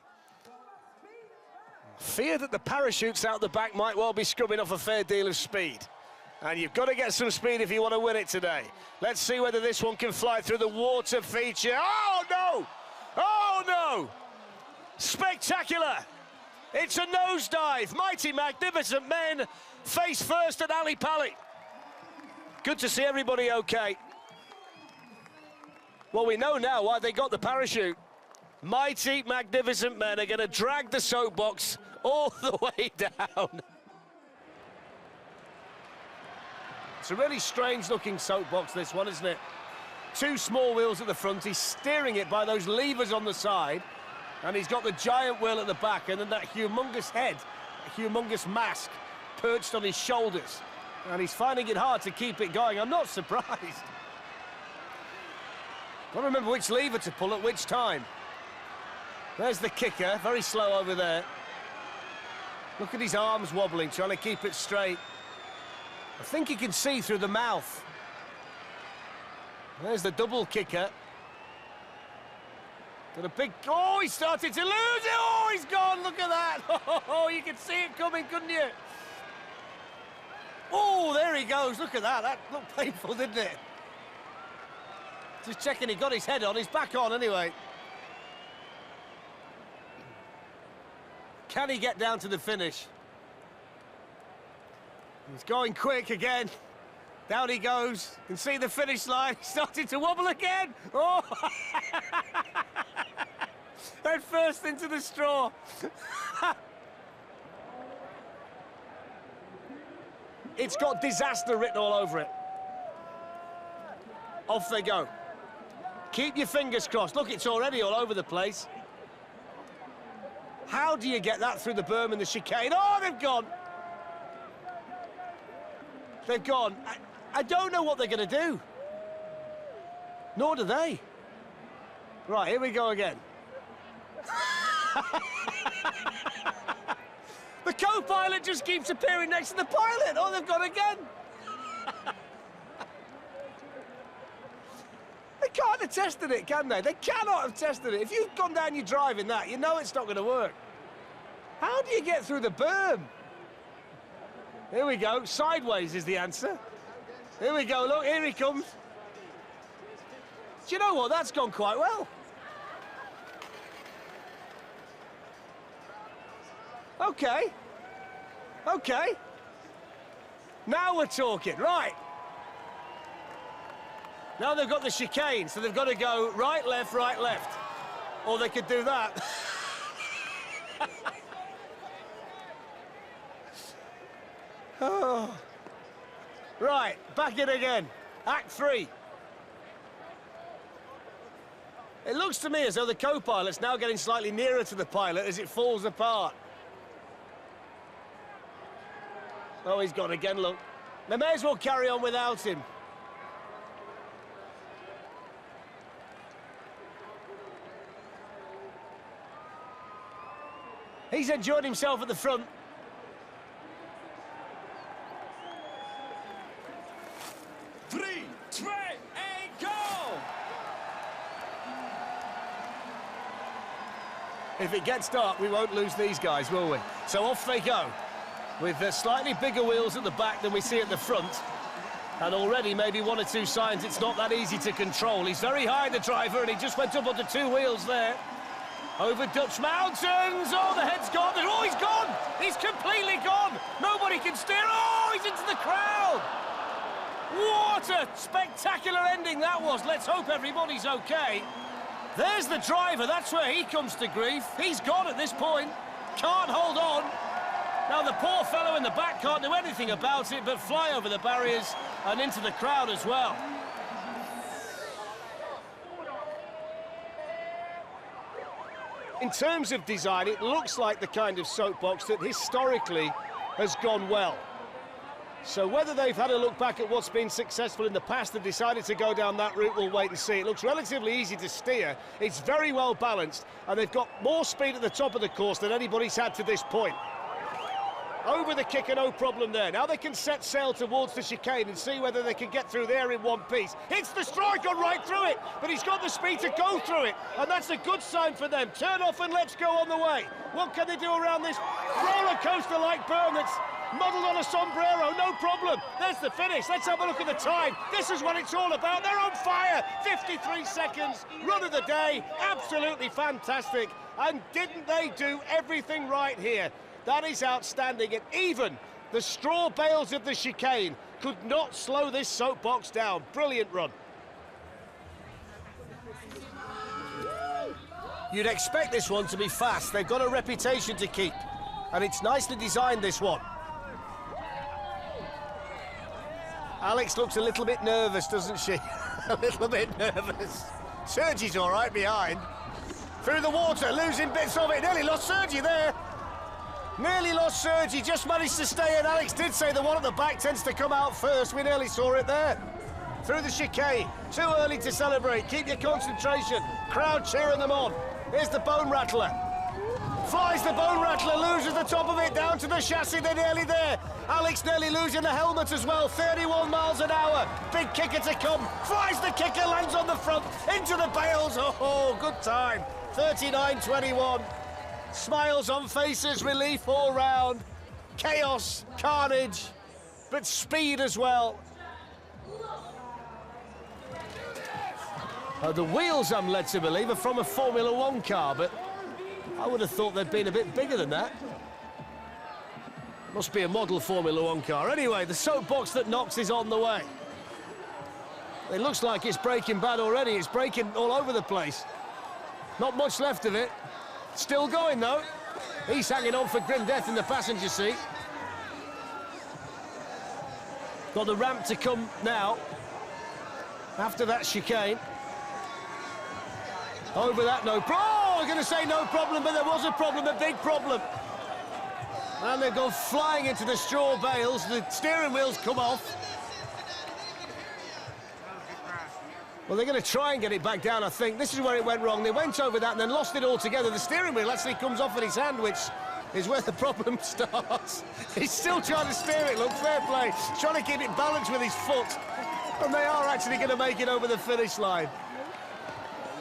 S2: Fear that the parachutes out the back might well be scrubbing off a fair deal of speed. And you've got to get some speed if you want to win it today. Let's see whether this one can fly through the water feature. Oh, no! Oh, no! Spectacular! It's a nosedive. Mighty, magnificent men face first at Ali Pali. Good to see everybody okay. Well, we know now why they got the parachute. Mighty, magnificent men are going to drag the soapbox all the way down. It's a really strange-looking soapbox, this one, isn't it? 2 small wheels at the front. He's steering it by those levers on the side. And he's got the giant wheel at the back, and then that humongous head, a humongous mask perched on his shoulders. And he's finding it hard to keep it going. I'm not surprised. I don't remember which lever to pull at which time. There's the kicker, very slow over there. Look at his arms wobbling, trying to keep it straight. I think he can see through the mouth. There's the double kicker. Got a big... Oh, he started to lose it! Oh, he's gone, look at that! Oh, you could see it coming, couldn't you? Oh, there he goes. Look at that. That looked painful, didn't it? Just checking he got his head on. He's back on anyway. Can he get down to the finish? He's going quick again. Down he goes. You can see the finish line. He's starting to wobble again. Oh! Head first into the straw. It's got disaster written all over it. Off they go. Keep your fingers crossed. Look, it's already all over the place. How do you get that through the berm and the chicane? Oh, they've gone. They've gone. I don't know what they're going to do. Nor do they. Right, here we go again. The co-pilot just keeps appearing next to the pilot. Oh, they've gone again. They can't have tested it, can they? They cannot have tested it. If you've gone down your drive in that, you know it's not going to work. How do you get through the berm? Here we go. Sideways is the answer. Here we go. Look, here he comes. Do you know what? That's gone quite well. Okay. Okay. Now we're talking. Right. Now they've got the chicane, so they've got to go right, left, right, left. Or they could do that. Oh. Right, back in again. Act 3. It looks to me as though the co-pilot's now getting slightly nearer to the pilot as it falls apart. Oh, he's gone again, look. They may as well carry on without him. He's enjoyed himself at the front.
S3: Three, two, and go!
S2: If it gets dark, we won't lose these guys, will we? So off they go, with slightly bigger wheels at the back than we see at the front. And already maybe one or two signs it's not that easy to control. He's very high, the driver, and he just went up onto two wheels there. Over Dutch mountains. Oh, the head's gone. Oh, he's gone. He's completely gone. Nobody can steer. Oh, he's into the crowd. What a spectacular ending that was. Let's hope everybody's okay. There's the driver. That's where he comes to grief. He's gone at this point. Can't hold on. Now, the poor fellow in the back can't do anything about it but fly over the barriers and into the crowd as well. In terms of design, it looks like the kind of soapbox that historically has gone well. So whether they've had a look back at what's been successful in the past and decided to go down that route, we'll wait and see. It looks relatively easy to steer. It's very well balanced, and they've got more speed at the top of the course than anybody's had to this point. Over the kicker, no problem there. Now they can set sail towards the chicane and see whether they can get through there in one piece. Hits the strike, gone right through it, but he's got the speed to go through it, and that's a good sign for them. Turn off and let's go on the way. What can they do around this roller coaster-like berm that's modelled on a sombrero? No problem. There's the finish. Let's have a look at the time. This is what it's all about. They're on fire. 53 seconds. Run of the day. Absolutely fantastic. And didn't they do everything right here? That is outstanding, and even the straw bales of the chicane could not slow this soapbox down. Brilliant run. You'd expect this one to be fast. They've got a reputation to keep, and it's nicely designed, this one. Alex looks a little bit nervous, doesn't she? A little bit nervous. Sergi's all right behind. Through the water, losing bits of it. Nearly lost Sergi there. Nearly lost Sergi, just managed to stay in. Alex did say the one at the back tends to come out first. We nearly saw it there. Through the chicane. Too early to celebrate. Keep your concentration. Crowd cheering them on. Here's the bone rattler. Flies the bone rattler, loses the top of it, down to the chassis. They're nearly there. Alex nearly losing the helmet as well. 31 miles an hour. Big kicker to come. Flies the kicker, lands on the front. Into the bales. Oh, good time. 39.21. Smiles on faces, relief all round. Chaos, carnage. but speed as well. The wheels, I'm led to believe, are from a Formula One car, but I would have thought they'd been a bit bigger than that. Must be a model Formula One car. Anyway, the soapbox that knocks is on the way. It looks like it's breaking bad already. It's breaking all over the place. Not much left of it. Still going, though. He's hanging on for grim death in the passenger seat. Got the ramp to come now. After that chicane. Over that, no problem. Oh, I'm going to say no problem, but there was a problem, a big problem. And they've gone flying into the straw bales. The steering wheels come off. Well, they're going to try and get it back down, I think. This is where it went wrong. They went over that and then lost it altogether. The steering wheel actually comes off in his hand, which is where the problem starts. He's still trying to steer it, look, fair play. He's trying to keep it balanced with his foot. And they are actually going to make it over the finish line.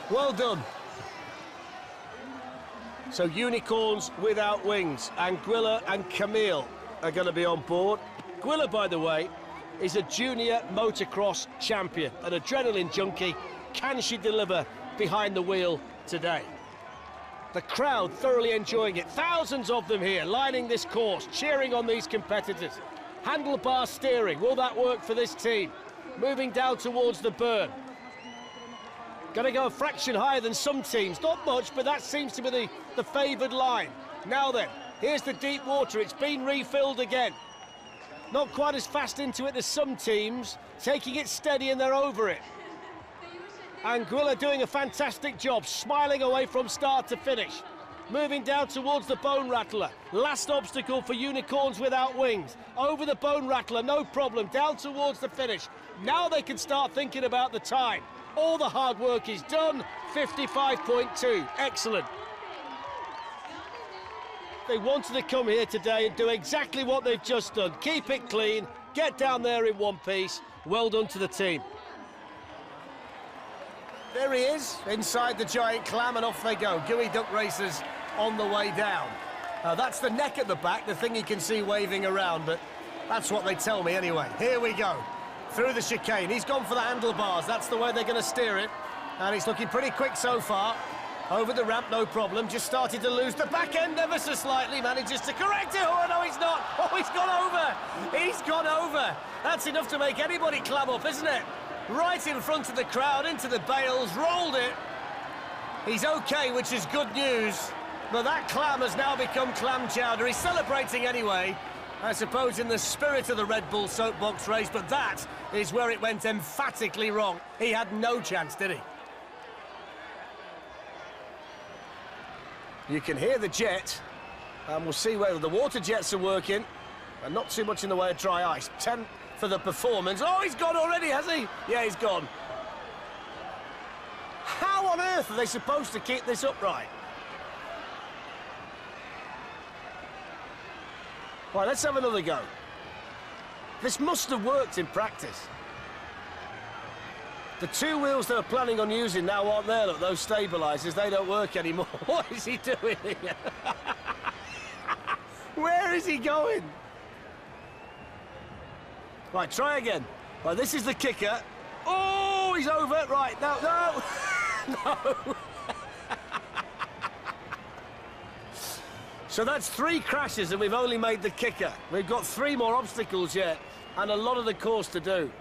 S2: Well done. So unicorns without wings. Anguilla and Camille are going to be on board. Anguilla, by the way, is a junior motocross champion, an adrenaline junkie. Can she deliver behind the wheel today? The crowd thoroughly enjoying it. Thousands of them here lining this course, cheering on these competitors. Handlebar steering, will that work for this team? Moving down towards the burn. Going to go a fraction higher than some teams. Not much, but that seems to be the favoured line. Now then, here's the deep water. It's been refilled again. Not quite as fast into it as some teams, taking it steady and they're over it. Anguilla doing a fantastic job, smiling away from start to finish. Moving down towards the bone rattler. Last obstacle for unicorns without wings. Over the bone rattler, no problem, down towards the finish. Now they can start thinking about the time. All the hard work is done, 55.2, excellent. They wanted to come here today and do exactly what they've just done. Keep it clean, get down there in one piece. Well done to the team. There he is, inside the giant clam, and off they go. Gooey Duck Racers on the way down. That's the neck at the back, the thing you can see waving around, but that's what they tell me anyway. Here we go. Through the chicane. He's gone for the handlebars. That's the way they're going to steer it. And he's looking pretty quick so far. Over the ramp, no problem. Just started to lose the back end ever so slightly. Manages to correct it. Oh, no, he's not. Oh, he's gone over. He's gone over. That's enough to make anybody clam up, isn't it? Right in front of the crowd, into the bales, rolled it. He's okay, which is good news. But that clam has now become clam chowder. He's celebrating anyway. I suppose in the spirit of the Red Bull soapbox race, but that is where it went emphatically wrong. He had no chance, did he? You can hear the jet, and we'll see whether the water jets are working, and not too much in the way of dry ice. 10 for the performance. Oh, he's gone already, has he? Yeah, he's gone. How on earth are they supposed to keep this upright? Right, let's have another go. This must have worked in practice. The two wheels they were planning on using now aren't there, look, those stabilisers, they don't work anymore. What is he doing here? Where is he going? Right, try again. Right, this is the kicker. Oh, he's over. Right, no, no. No. So that's 3 crashes and we've only made the kicker. We've got 3 more obstacles yet and a lot of the course to do.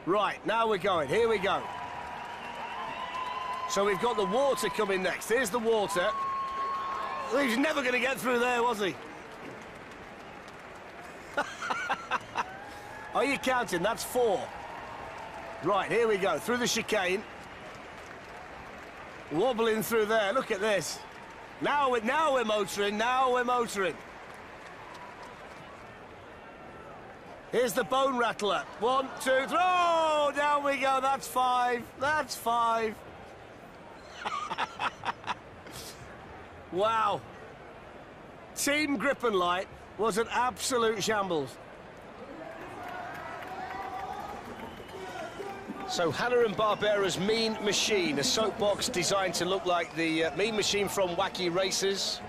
S2: Right, now we're going. Here we go. So we've got the water coming next. Here's the water. He was never going to get through there, was he? Are you counting? That's 4. Right, here we go. Through the chicane. Wobbling through there. Look at this. Now we're motoring. Now we're motoring. Here's the bone rattler. 1, 2, 3. Oh, down we go. That's 5. That's 5. Wow. Team Grip and Light was an absolute shambles. So Hannah and Barbera's Mean Machine, a soapbox designed to look like the Mean Machine from Wacky Races.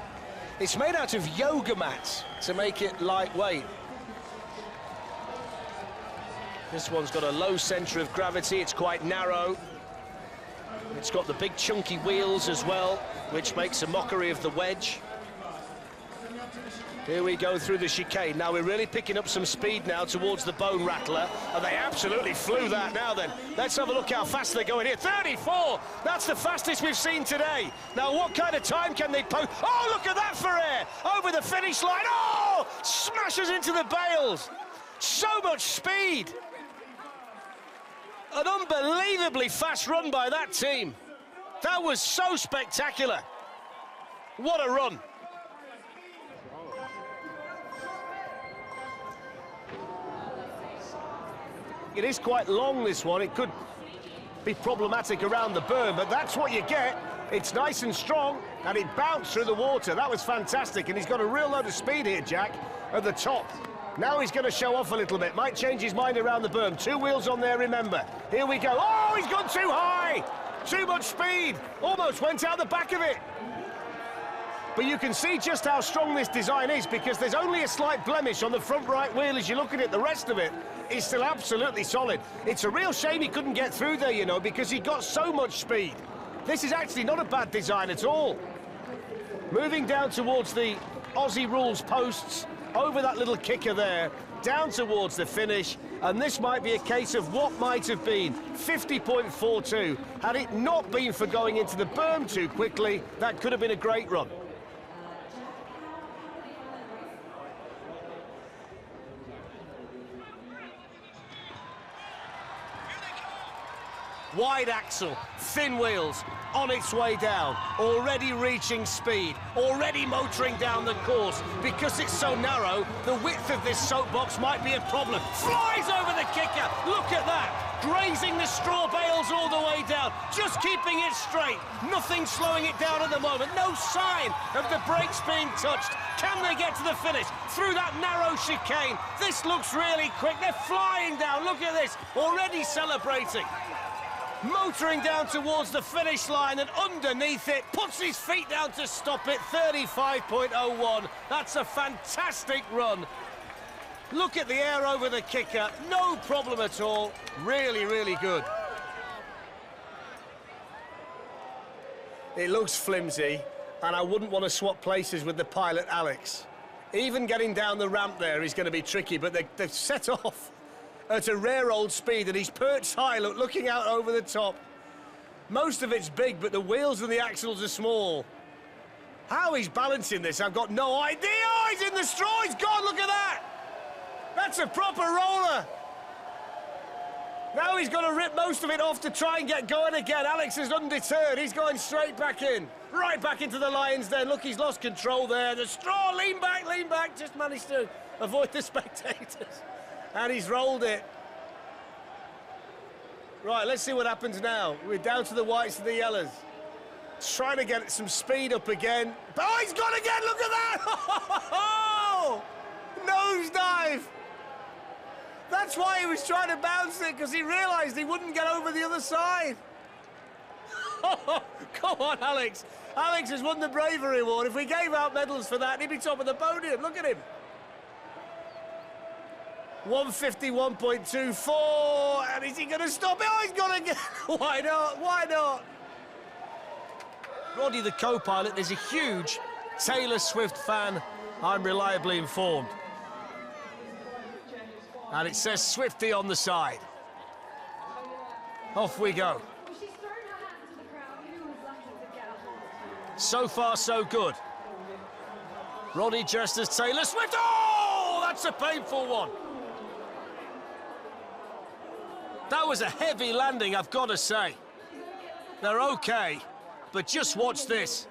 S2: It's made out of yoga mats to make it lightweight. This one's got a low centre of gravity, it's quite narrow. It's got the big chunky wheels as well, which makes a mockery of the wedge. Here we go through the chicane. Now we're really picking up some speed now towards the bone rattler, and they absolutely flew that now then. Let's have a look how fast they're going here. 34! That's the fastest we've seen today. Now what kind of time can they post? Oh, look at that for air! Over the finish line. Oh! Smashes into the bales. So much speed. An unbelievably fast run by that team. That was so spectacular. What a run. It is quite long, this one. It could be problematic around the berm, but that's what you get. It's nice and strong, and it bounced through the water. That was fantastic, and he's got a real load of speed here, Jack, at the top. Now he's going to show off a little bit. Might change his mind around the berm. 2 wheels on there, remember. Here we go. Oh, he's gone too high! Too much speed. Almost went out the back of it. But you can see just how strong this design is, because there's only a slight blemish on the front right wheel as you look at it. The rest of it is still absolutely solid. It's a real shame he couldn't get through there, you know, because he got so much speed. This is actually not a bad design at all. Moving down towards the Aussie rules posts, over that little kicker there, down towards the finish, and this might be a case of what might have been 50.42. Had it not been for going into the berm too quickly, that could have been a great run. Wide axle, thin wheels, on its way down, already reaching speed, already motoring down the course. Because it's so narrow, the width of this soapbox might be a problem. Flies over the kicker, look at that! Grazing the straw bales all the way down, just keeping it straight. Nothing slowing it down at the moment, no sign of the brakes being touched. Can they get to the finish through that narrow chicane? This looks really quick, they're flying down, look at this, already celebrating. Motoring down towards the finish line, and underneath it, puts his feet down to stop it, 35.01. That's a fantastic run. Look at the air over the kicker, no problem at all. Really, really good. It looks flimsy, and I wouldn't want to swap places with the pilot, Alex. Even getting down the ramp there is going to be tricky, but they've set off at a rare old speed, and he's perched high, look, looking out over the top. Most of it's big, but the wheels and the axles are small. How he's balancing this, I've got no idea. Oh, he's in the straw, he's gone, look at that! That's a proper roller. Now he's got to rip most of it off to try and get going again. Alex is undeterred, he's going straight back in. Right back into the lion's den. Look, he's lost control there. The straw, lean back, just managed to avoid the spectators. And he's rolled it. Right, let's see what happens now. We're down to the whites and the yellows. Trying to get some speed up again. Oh, he's gone again, look at that! Oh, nosedive! That's why he was trying to bounce it, because he realised he wouldn't get over the other side. Come on, Alex. Alex has won the bravery award. If we gave out medals for that, he'd be top of the podium. Look at him. 151.24, and is he going to stop it? Oh, he's gone again. Why not? Why not? Roddy, the co-pilot, is a huge Taylor Swift fan, I'm reliably informed. And it says Swifty on the side. Off we go. So far, so good. Roddy dressed as Taylor Swift. Oh, that's a painful one. That was a heavy landing, I've got to say. They're okay, but just watch this.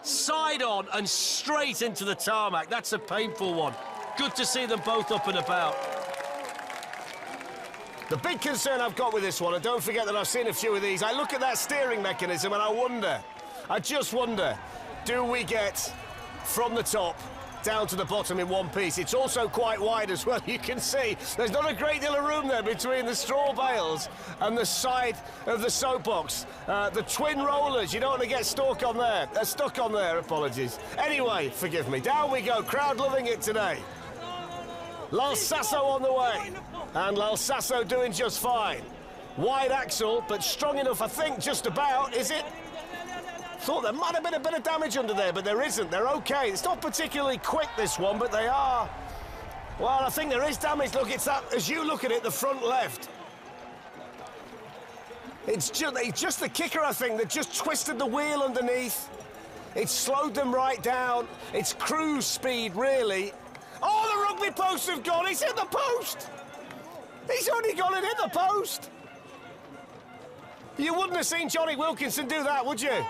S2: Side on and straight into the tarmac. That's a painful one. Good to see them both up and about. The big concern I've got with this one, and don't forget that I've seen a few of these, I look at that steering mechanism and I just wonder, do we get from the top down to the bottom in one piece? It's also quite wide as well. You can see there's not a great deal of room there between the straw bales and the side of the soapbox. The twin rollers, you don't want to get stuck on there. Apologies. Anyway, forgive me. Down we go. Crowd loving it today. Last Sasso on the way. And Sasso doing just fine. Wide axle, but strong enough, I think, just about, is it? Thought there might have been a bit of damage under there, but there isn't. They're okay. It's not particularly quick, this one, but they are. Well, I think there is damage. Look, it's that, as you look at it, the front left. It's just the kicker, I think, that just twisted the wheel underneath. It slowed them right down. It's cruise speed, really. Oh, the rugby posts have gone. He's hit the post. He's only gone and hit the post. You wouldn't have seen Johnny Wilkinson do that, would you?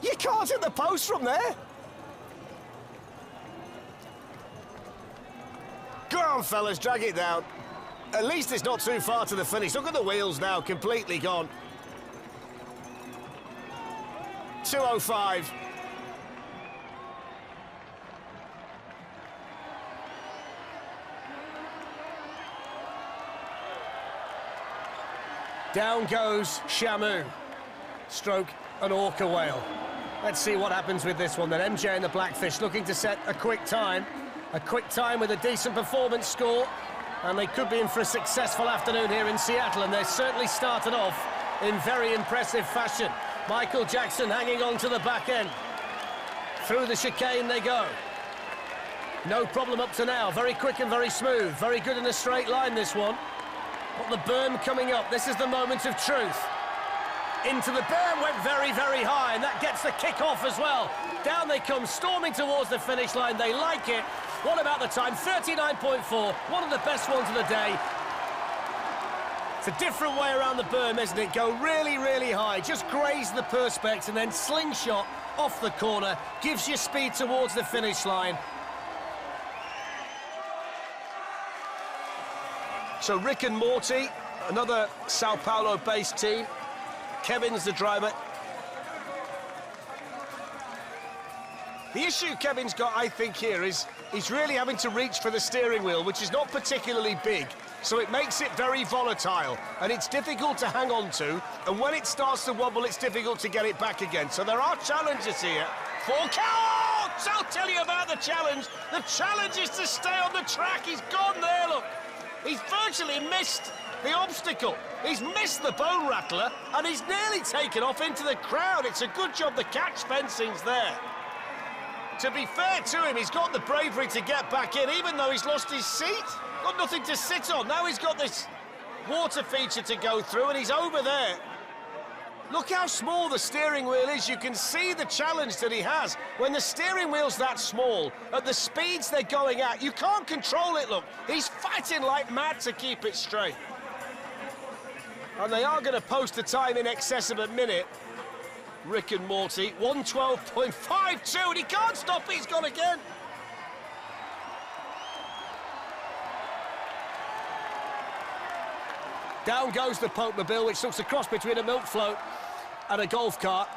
S2: You can't hit the post from there. Go on, fellas, drag it down. At least it's not too far to the finish. Look at the wheels now, completely gone. 2:05. Down goes Shamu. Stroke an orca whale. Let's see what happens with this one then. MJ and the Blackfish looking to set a quick time. A quick time with a decent performance score. And they could be in for a successful afternoon here in Seattle. And they're certainly started off in very impressive fashion. Michael Jackson hanging on to the back end. Through the chicane they go. No problem up to now. Very quick and very smooth. Very good in a straight line, this one. But the berm coming up. This is the moment of truth. Into the berm, went very, very high, and that gets the kick off as well. Down they come, storming towards the finish line. They like it. What about the time? 39.4. One of the best ones of the day. It's a different way around the berm, isn't it? Go really, really high. Just graze the perspex and then slingshot off the corner. Gives you speed towards the finish line. So Rick and Morty, another Sao Paulo-based team. Kevin's the driver. The issue Kevin's got, I think, here is he's really having to reach for the steering wheel, which is not particularly big, so it makes it very volatile, and it's difficult to hang on to, and when it starts to wobble, it's difficult to get it back again. So there are challenges here. I'll tell you about the challenge. The challenge is to stay on the track. He's gone there, look. He's virtually missed the obstacle. He's missed the bone rattler, and he's nearly taken off into the crowd. It's a good job the catch fencing's there. To be fair to him, he's got the bravery to get back in, even though he's lost his seat. Got nothing to sit on. Now he's got this water feature to go through, and he's over there. Look how small the steering wheel is. You can see the challenge that he has. When the steering wheel's that small, at the speeds they're going at, you can't control it, look. He's fighting like mad to keep it straight. And they are going to post a time in excess of a minute. Rick and Morty, 1:12.52, and he can't stop it, he's gone again. Down goes the Popemobile, which looks a cross between a milk float and a golf cart.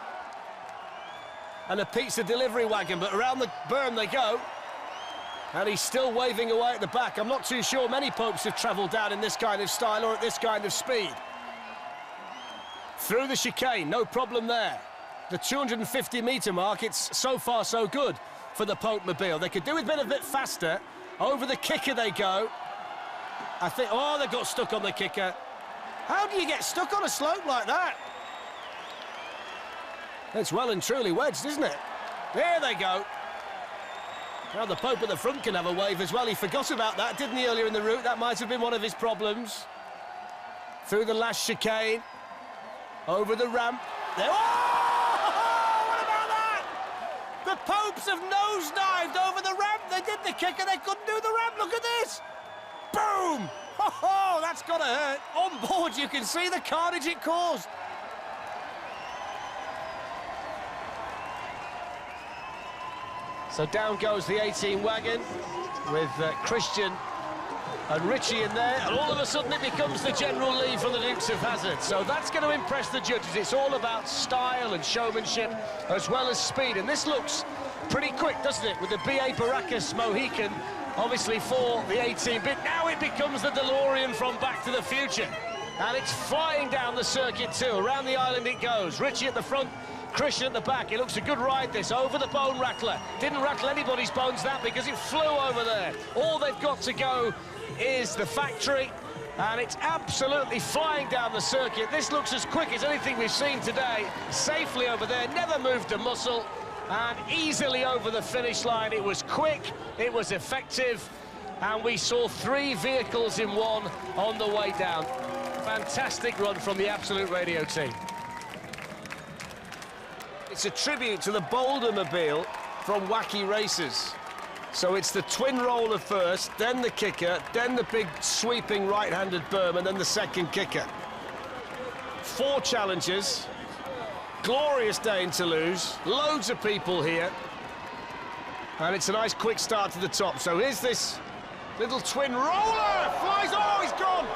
S2: And a pizza delivery wagon, but around the berm they go. And he's still waving away at the back. I'm not too sure many Popes have travelled down in this kind of style or at this kind of speed. Through the chicane, no problem there. The 250-metre mark, it's so far so good for the Popemobile. They could do it a bit faster. Over the kicker they go. I think, oh, they got stuck on the kicker. How do you get stuck on a slope like that? It's well and truly wedged, isn't it? There they go. Now the Pope at the front can have a wave as well. He forgot about that, didn't he, earlier in the route? That might have been one of his problems. Through the last chicane. Over the ramp. There. Oh! What about that? The Popes have nosedived over the ramp. They did the kicker, they couldn't do the ramp. Look at this. Boom! Oh, that's got to hurt. On board, you can see the carnage it caused. So down goes the 18 wagon with Christian and Richie in there, and all of a sudden it becomes the general lead from the Dukes of Hazzard. So that's going to impress the judges. It's all about style and showmanship as well as speed. And this looks pretty quick, doesn't it, with the B.A. Baracus Mohican, obviously for the 18-bit. Now it becomes the DeLorean from Back to the Future. And it's flying down the circuit too. Around the island it goes. Richie at the front, Christian at the back. It looks a good ride, this, over the bone rattler. Didn't rattle anybody's bones, that, because it flew over there. All they've got to go is the factory, and it's absolutely flying down the circuit. This looks as quick as anything we've seen today. Safely over there, never moved a muscle, and easily over the finish line. It was quick, it was effective, and we saw 3 vehicles in one on the way down. Fantastic run from the Absolute Radio team. It's a tribute to the Bouldermobile from Wacky Races. So it's the twin roller first, then the kicker, then the big sweeping right-handed berm, and then the second kicker. 4 challenges. Glorious day in Toulouse. Loads of people here. And it's a nice quick start to the top. So here's this little twin roller. Flies, oh, he's gone.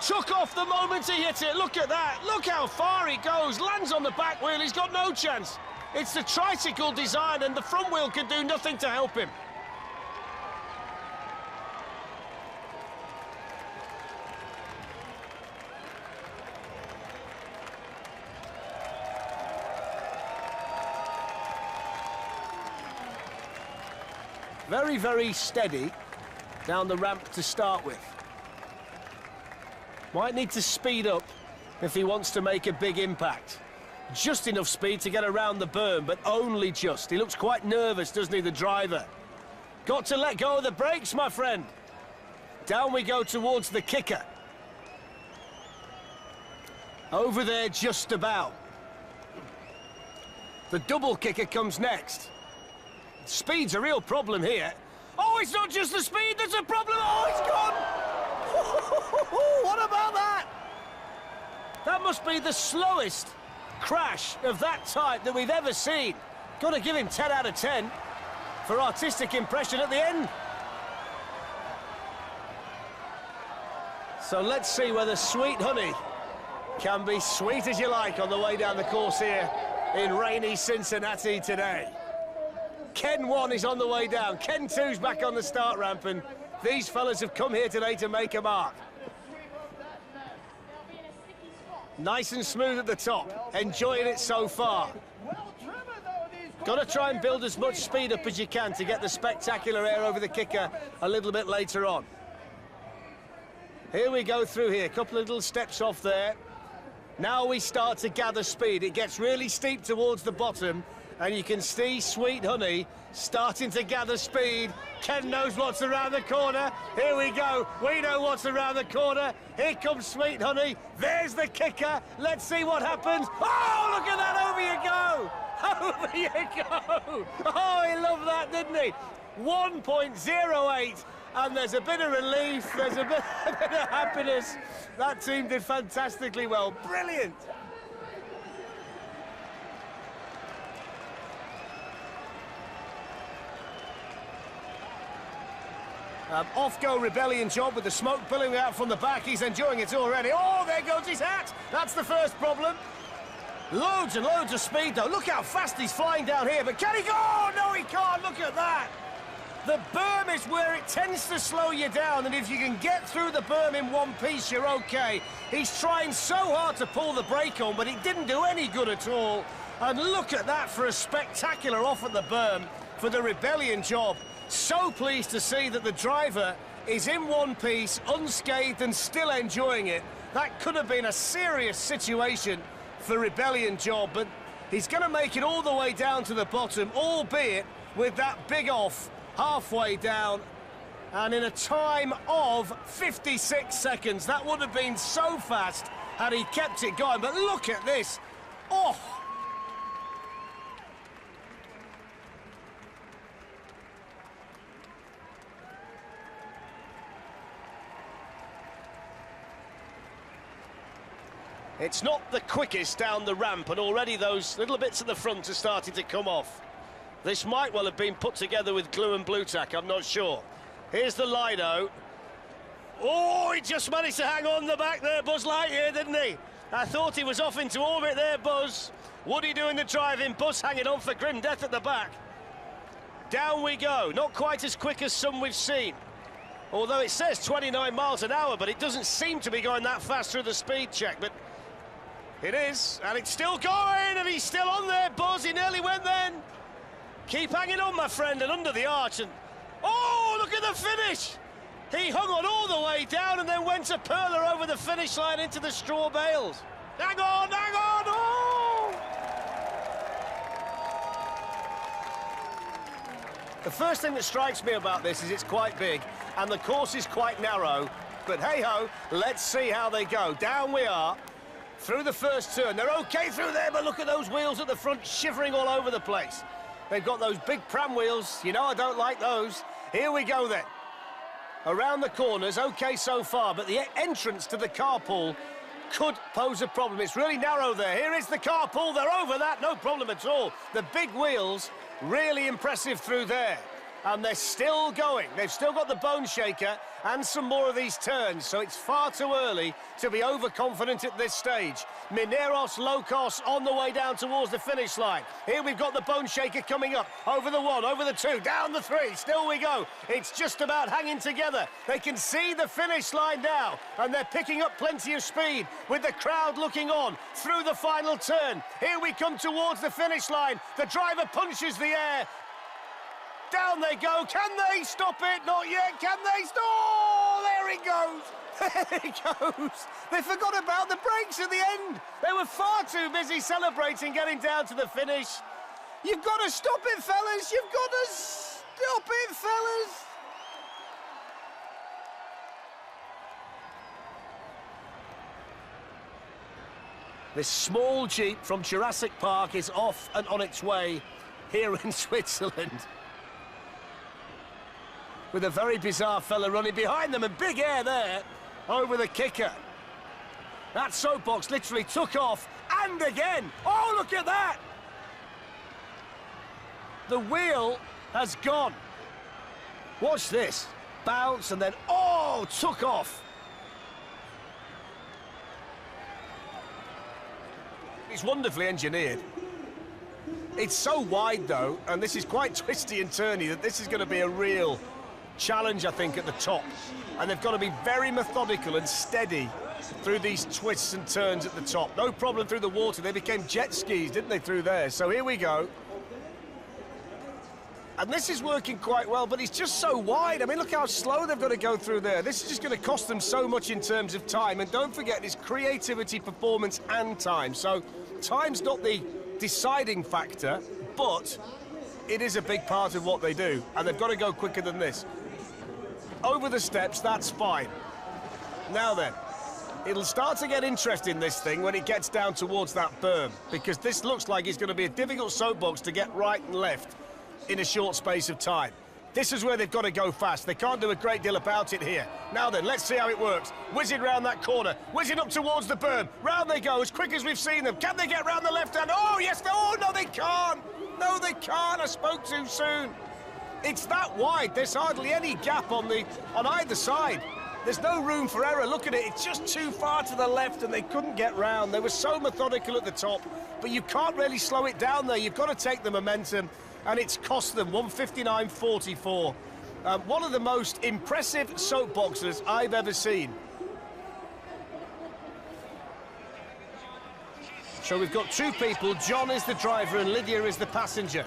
S2: Took off the moment he hit it. Look at that. Look how far he goes. Lands on the back wheel. He's got no chance. It's the tricycle design, and the front wheel can do nothing to help him. Very, very steady down the ramp to start with. Might need to speed up if he wants to make a big impact. Just enough speed to get around the berm, but only just. He looks quite nervous, doesn't he, the driver? Got to let go of the brakes, my friend. Down we go towards the kicker. Over there, just about. The double kicker comes next. Speed's a real problem here. Oh, it's not just the speed that's a problem. Oh, it's gone. What about that? That must be the slowest crash of that type that we've ever seen. Got to give him 10 out of 10 for artistic impression at the end. So let's see whether Sweet Honey can be sweet as you like on the way down the course here in rainy Cincinnati today. Ken 1 is on the way down. Ken 2's back on the start ramp, and these fellas have come here today to make a mark. Nice and smooth at the top, enjoying it so far. Got to try and build as much speed up as you can to get the spectacular air over the kicker a little bit later on. Here we go through here, a couple of little steps off there. Now we start to gather speed. It gets really steep towards the bottom, and you can see Sweet Honey starting to gather speed. Ken knows what's around the corner. Here we go. We know what's around the corner. Here comes Sweet Honey. There's the kicker. Let's see what happens. Oh, look at that. Over you go. Over you go. Oh, he loved that, didn't he? 1.08. And there's a bit of relief. There's a bit of happiness. That team did fantastically well. Brilliant. Off-go Rebellion job with the smoke billowing out from the back. He's enjoying it already. Oh, there goes his hat. That's the first problem. Loads and loads of speed, though. Look how fast he's flying down here. But can he go? Oh, no, he can't. Look at that. The berm is where it tends to slow you down, and if you can get through the berm in one piece, you're okay. He's trying so hard to pull the brake on, but it didn't do any good at all. And look at that for a spectacular off at the berm for the Rebellion job. So pleased to see that the driver is in one piece, unscathed and still enjoying it. That could have been a serious situation for Rebellion job, but he's going to make it all the way down to the bottom, albeit with that big off halfway down, and in a time of 56 seconds. That would have been so fast had he kept it going, but look at this. Oh! It's not the quickest down the ramp, and already those little bits at the front are starting to come off. This might well have been put together with glue and blue tack, I'm not sure. Here's the Lido. Oh, he just managed to hang on the back there, Buzz Lightyear, didn't he? I thought he was off into orbit there, Buzz. Woody doing the driving, Buzz hanging on for grim death at the back. Down we go, not quite as quick as some we've seen. Although it says 29 miles an hour, but it doesn't seem to be going that fast through the speed check. But it is, and it's still going, and he's still on there, Buzz. He nearly went then. Keep hanging on, my friend, and under the arch. And oh, look at the finish! He hung on all the way down and then went a perler over the finish line into the straw bales. Hang on, oh! The first thing that strikes me about this is it's quite big, and the course is quite narrow. But hey-ho, let's see how they go. Down we are, through the first turn. They're okay through there, but look at those wheels at the front shivering all over the place. They've got those big pram wheels. You know I don't like those. Here we go then. Around the corners, okay so far, but the entrance to the carpool could pose a problem. It's really narrow there. Here is the carpool. They're over that, no problem at all. The big wheels, really impressive through there. And they're still going. They've still got the bone shaker and some more of these turns, so it's far too early to be overconfident at this stage. Mineros Locos on the way down towards the finish line. Here we've got the bone shaker coming up. Over the 1, over the 2, down the 3. Still we go. It's just about hanging together. They can see the finish line now, and they're picking up plenty of speed with the crowd looking on through the final turn. Here we come towards the finish line. The driver punches the air. Down they go. Can they stop it? Not yet. Can they stop? Oh, there it goes. There it goes. They forgot about the brakes at the end. They were far too busy celebrating getting down to the finish. You've got to stop it, fellas. You've got to stop it, fellas. This small Jeep from Jurassic Park is off and on its way here in Switzerland, with a very bizarre fella running behind them, and big air there over the kicker. That soapbox literally took off, and again. Oh, look at that! The wheel has gone. Watch this. Bounce, and then, oh, took off. It's wonderfully engineered. It's so wide, though, and this is quite twisty and turny, that this is going to be a real challenge, I think, at the top. And they've got to be very methodical and steady through these twists and turns at the top. No problem through the water. They became jet skis, didn't they, through there? So here we go. And this is working quite well, but it's just so wide. I mean, look how slow they've got to go through there. This is just going to cost them so much in terms of time. And don't forget, it's creativity, performance, and time. So time's not the deciding factor, but it is a big part of what they do. And they've got to go quicker than this. Over the steps, that's fine. Now then, it'll start to get interesting, this thing, when it gets down towards that berm, because this looks like it's going to be a difficult soapbox to get right and left in a short space of time. This is where they've got to go fast. They can't do a great deal about it here. Now then, let's see how it works. Whizzing round that corner, whizzing up towards the berm. Round they go, as quick as we've seen them. Can they get round the left hand? Oh, yes, oh, no, they can't. No, they can't. I spoke too soon. It's that wide. There's hardly any gap on either side. There's no room for error. Look at it. It's just too far to the left, and they couldn't get round. They were so methodical at the top, but you can't really slow it down there. You've got to take the momentum, and it's cost them 1:59.44. One of the most impressive soapboxers I've ever seen. So we've got two people. John is the driver, and Lydia is the passenger.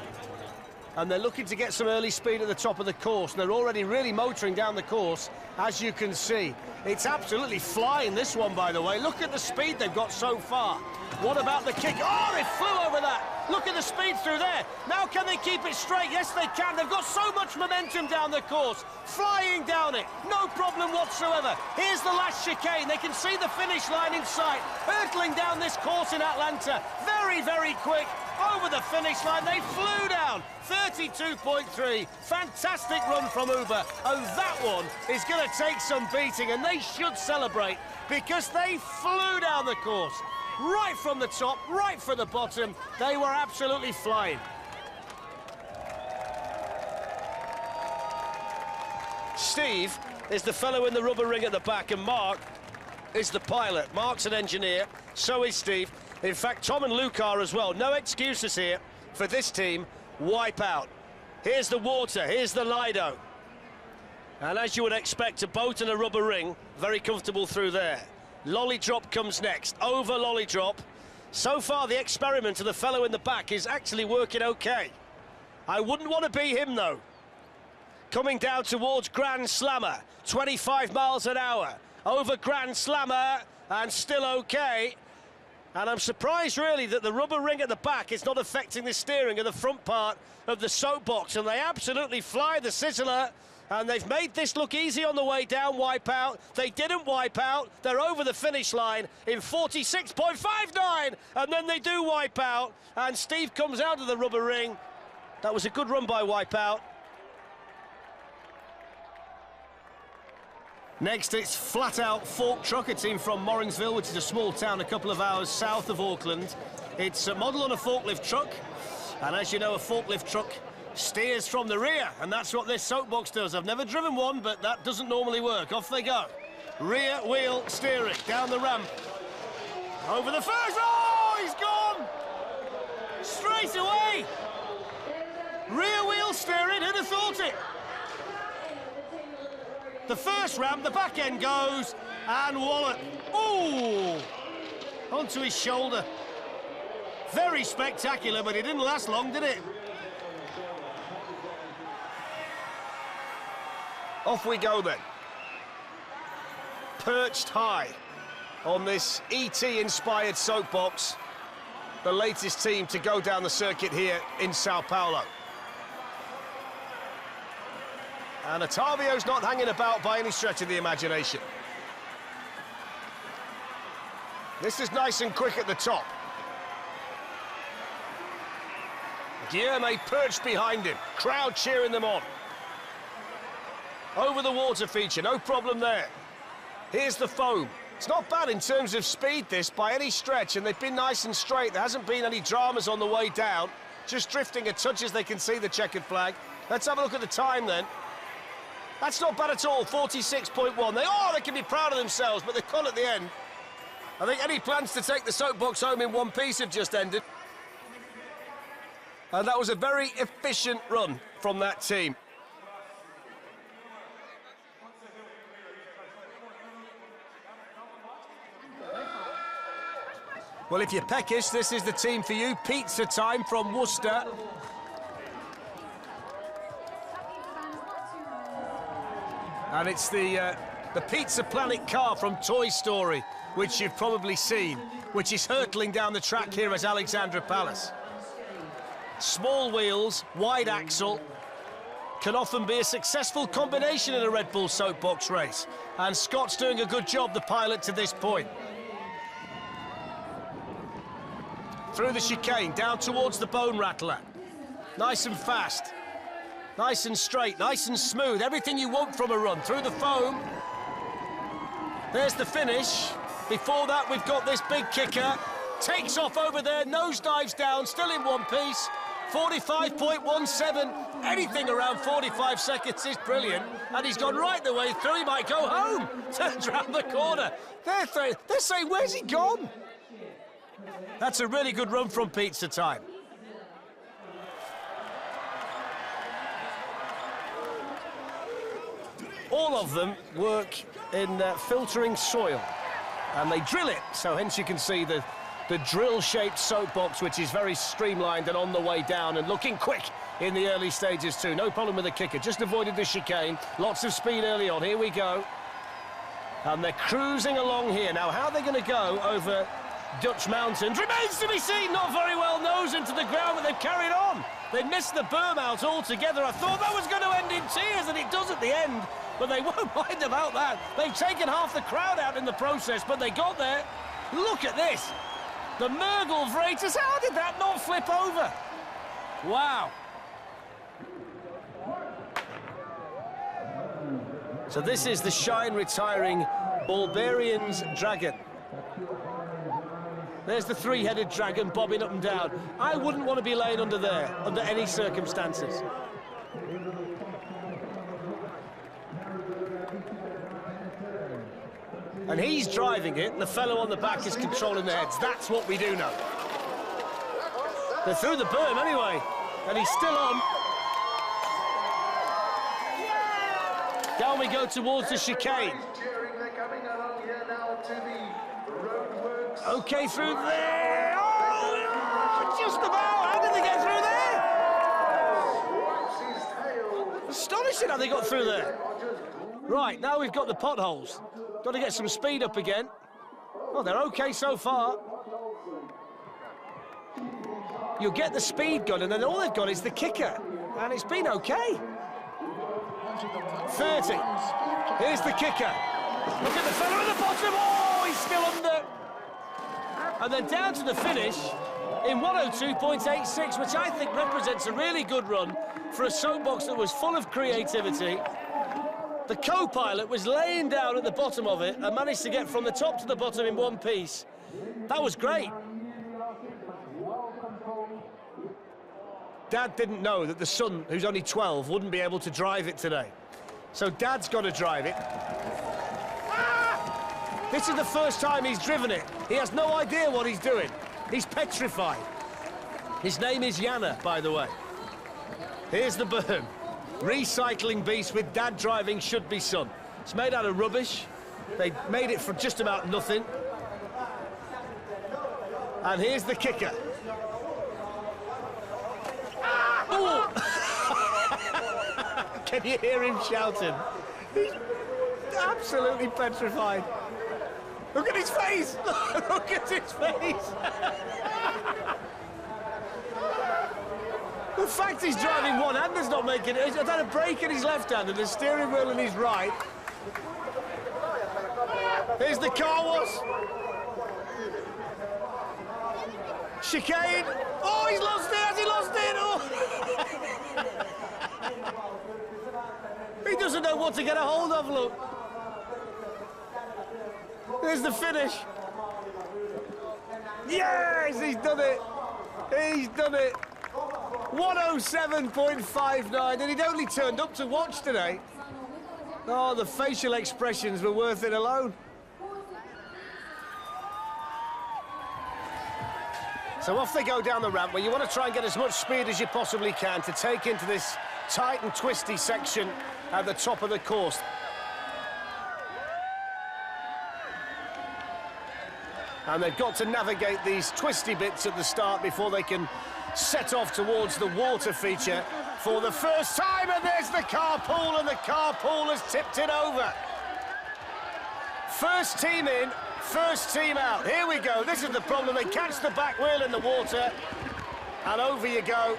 S2: And they're looking to get some early speed at the top of the course. They're already really motoring down the course, as you can see. It's absolutely flying, this one, by the way. Look at the speed they've got so far. What about the kick? Oh, they flew over that. Look at the speed through there. Now can they keep it straight? Yes, they can. They've got so much momentum down the course. Flying down it. No problem whatsoever. Here's the last chicane. They can see the finish line in sight. Hurtling down this course in Atlanta. Very, very quick. Over the finish line, they flew down. 32.3. Fantastic run from Uber. And that one is going to take some beating, and they should celebrate, because they flew down the course. Right from the top, right from the bottom. They were absolutely flying. Steve is the fellow in the rubber ring at the back, and Mark is the pilot. Mark's an engineer, so is Steve. In fact, Tom and Luke are as well. No excuses here for this team. Wipe out. Here's the water, here's the Lido. And as you would expect, a boat and a rubber ring, very comfortable through there. Lolly drop comes next, over lolly drop. So far, the experiment of the fellow in the back is actually working okay. I wouldn't want to be him, though. Coming down towards Grand Slammer, 25 miles an hour. Over Grand Slammer, and still okay. And I'm surprised, really, that the rubber ring at the back is not affecting the steering of the front part of the soapbox. And they absolutely fly the Sizzler. And they've made this look easy on the way down, Wipeout. They didn't wipe out. They're over the finish line in 46.59. And then they do wipe out. And Steve comes out of the rubber ring. That was a good run by Wipeout. Next, it's Flat Out Fork Truck, a team from Morrinsville, which is a small town a couple of hours south of Auckland. It's a model on a forklift truck. And as you know, a forklift truck steers from the rear, and that's what this soapbox does. I've never driven one, but that doesn't normally work. Off they go. Rear wheel steering down the ramp. Over the first. Oh, he's gone! Straight away! Rear wheel steering, who'd have thought it? The first ramp, the back end goes, and Wallet. Oh! Onto his shoulder. Very spectacular, but it didn't last long, did it? Off we go then. Perched high on this ET-inspired soapbox. The latest team to go down the circuit here in Sao Paulo. And Otavio's not hanging about by any stretch of the imagination. This is nice and quick at the top. Guilherme perched behind him. Crowd cheering them on. Over the water feature, no problem there. Here's the foam. It's not bad in terms of speed, this, by any stretch, and they've been nice and straight. There hasn't been any dramas on the way down. Just drifting a touch as they can see the checkered flag. Let's have a look at the time, then. That's not bad at all, 46.1. They can be proud of themselves, but they can't at the end. I think any plans to take the soapbox home in one piece have just ended. And that was a very efficient run from that team. Well, if you're peckish, this is the team for you. Pizza Time from Worcester. And it's the Pizza Planet car from Toy Story, which you've probably seen, which is hurtling down the track here at Alexandra Palace. Small wheels, wide axle, can often be a successful combination in a Red Bull soapbox race. And Scott's doing a good job, the pilot, to this point. Through the chicane, down towards the Bone Rattler. Nice and fast. Nice and straight, nice and smooth. Everything you want from a run. Through the foam. There's the finish. Before that, we've got this big kicker. Takes off over there, nosedives down, still in one piece. 45.17. Anything around 45 seconds is brilliant. And he's gone right the way through. He might go home. Turns round the corner. They're saying, where's he gone? That's a really good run from Pizza Time. All of them work in filtering soil, and they drill it, so hence you can see the drill-shaped soapbox, which is very streamlined and on the way down and looking quick in the early stages too. No problem with the kicker, just avoided the chicane. Lots of speed early on. Here we go. And they're cruising along here. Now, how are they going to go over Dutch Mountains remains to be seen. Not very well nose into the ground, but they've carried on. They missed the berm out altogether. I thought that was going to end in tears, and it does at the end, but they won't mind about that. They've taken half the crowd out in the process, but they got there. Look at this. The Murgle Vraters, how did that not flip over? Wow. So this is the Shine retiring Bulgarian's Dragon. There's the three-headed dragon bobbing up and down. I wouldn't want to be laying under there, under any circumstances. And he's driving it, the fellow on the back is controlling the heads. That's what we do know. They're through the berm anyway, and he's still on. Down we go towards the chicane. Okay, through there. Oh, just about. How did they get through there? Astonishing how they got through there. Right, now we've got the potholes. Got to get some speed up again. Oh, they're okay so far. You'll get the speed gun, and then all they've got is the kicker. And it's been okay. 30. Here's the kicker. Look at the fella at the bottom. Oh, he's still under. And then down to the finish in 102.86, which I think represents a really good run for a soapbox that was full of creativity. The co-pilot was laying down at the bottom of it and managed to get from the top to the bottom in one piece. That was great. Dad didn't know that the son, who's only 12, wouldn't be able to drive it today. So Dad's got to drive it. Ah! This is the first time he's driven it. He has no idea what he's doing. He's petrified. His name is Yana, by the way. Here's the berm. Recycling beast with Dad driving should be son. It's made out of rubbish. They made it for just about nothing. And here's the kicker. Oh! Can you hear him shouting? He's absolutely petrified. Look at his face! Look at his face! The fact he's driving one hand is not making it. He's had a brake in his left hand and the steering wheel in his right. Here's the car wash. Chicane. Oh, he's lost it. Has he lost it? Oh. He doesn't know what to get a hold of, look. There's the finish. Yes, he's done it. He's done it. 107.59, and he'd only turned up to watch today. Oh, the facial expressions were worth it alone. So off they go down the ramp, where you want to try and get as much speed as you possibly can to take into this tight and twisty section at the top of the course. And they've got to navigate these twisty bits at the start before they can set off towards the water feature for the first time. And there's the carpool, and the carpool has tipped it over. First team in, first team out. Here we go. This is the problem. They catch the back wheel in the water, and over you go.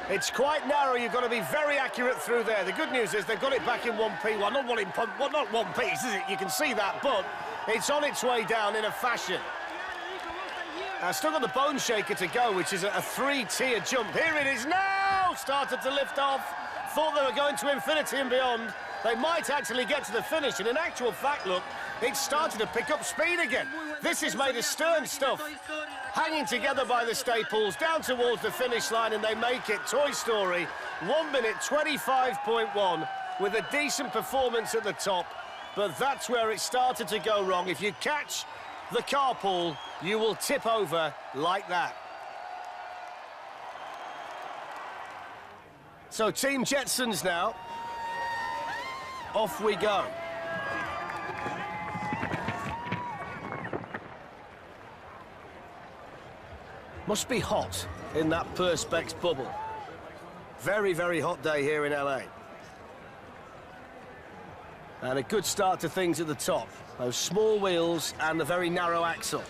S2: It's quite narrow. You've got to be very accurate through there. The good news is they've got it back in one piece. Well, not one piece, is it? You can see that, but it's on its way down in a fashion. Still got the bone shaker to go, which is a three-tier jump. Here it is now! Started to lift off. Thought they were going to infinity and beyond. They might actually get to the finish, and in actual fact, look, it started to pick up speed again. This is made of stern stuff. Hanging together by the staples, down towards the finish line, and they make it. Toy Story, 1 minute 25.1, with a decent performance at the top. But that's where it started to go wrong. If you catch the carpool, you will tip over like that. So Team Jetsons now. Off we go. Must be hot in that Perspex bubble. Very, very hot day here in LA. And a good start to things at the top. Those small wheels and the very narrow axle.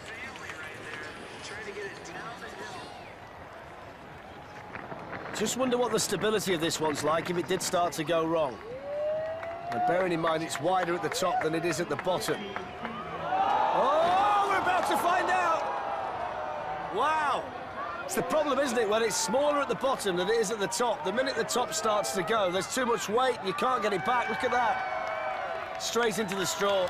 S2: Just wonder what the stability of this one's like if it did start to go wrong. And bearing in mind it's wider at the top than it is at the bottom. Oh, we're about to find out! Wow! It's the problem, isn't it, when it's smaller at the bottom than it is at the top. The minute the top starts to go, there's too much weight, you can't get it back. Look at that. Straight into the straw.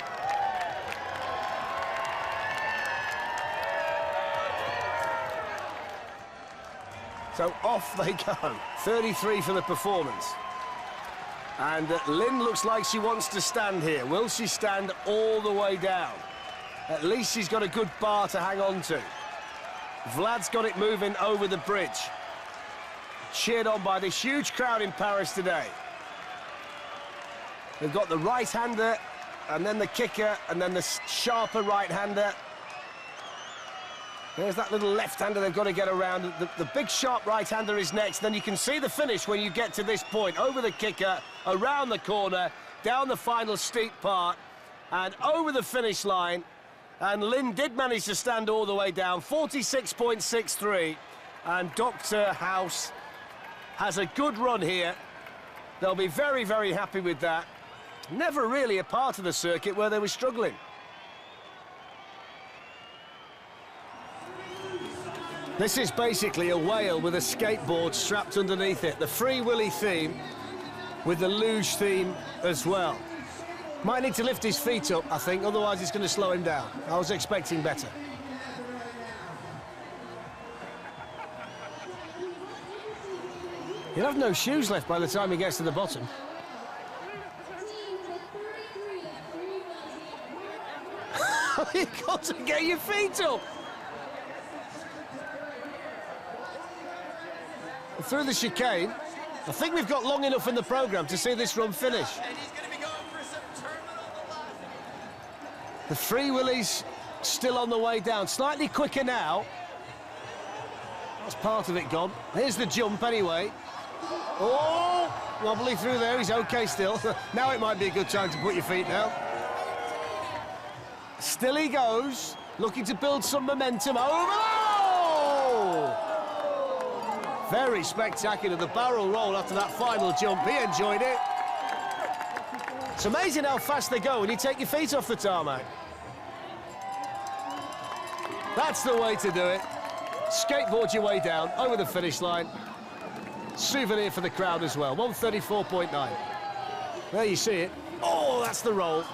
S2: So off they go. 33 for the performance. And Lynn looks like she wants to stand here. Will she stand all the way down? At least she's got a good bar to hang on to. Vlad's got it moving over the bridge. Cheered on by this huge crowd in Paris today. They've got the right-hander, and then the kicker, and then the sharper right-hander. There's that little left-hander they've got to get around. The big sharp right-hander is next. Then you can see the finish when you get to this point. Over the kicker, around the corner, down the final steep part, and over the finish line. And Lynn did manage to stand all the way down, 46.63. And Dr. House has a good run here. They'll be very, very happy with that. Never really a part of the circuit where they were struggling. This is basically a whale with a skateboard strapped underneath it. The Free Willy theme with the luge theme as well. Might need to lift his feet up, I think, otherwise it's going to slow him down. I was expecting better. He'll have no shoes left by the time he gets to the bottom. You've got to get your feet up. Through the chicane, I think we've got long enough in the programme to see this run finish.
S3: And he's going to be going for some terminal velocity.
S2: The Free Willies still on the way down, slightly quicker now. That's part of it gone. Here's the jump anyway. Oh, wobbly through there, he's okay still. Now it might be a good time to put your feet down. Still he goes, looking to build some momentum. Oh! Very spectacular, the barrel roll after that final jump. He enjoyed it. It's amazing how fast they go when you take your feet off the tarmac. That's the way to do it. Skateboard your way down, over the finish line. Souvenir for the crowd as well, 134.9. There you see it. Oh, that's the roll.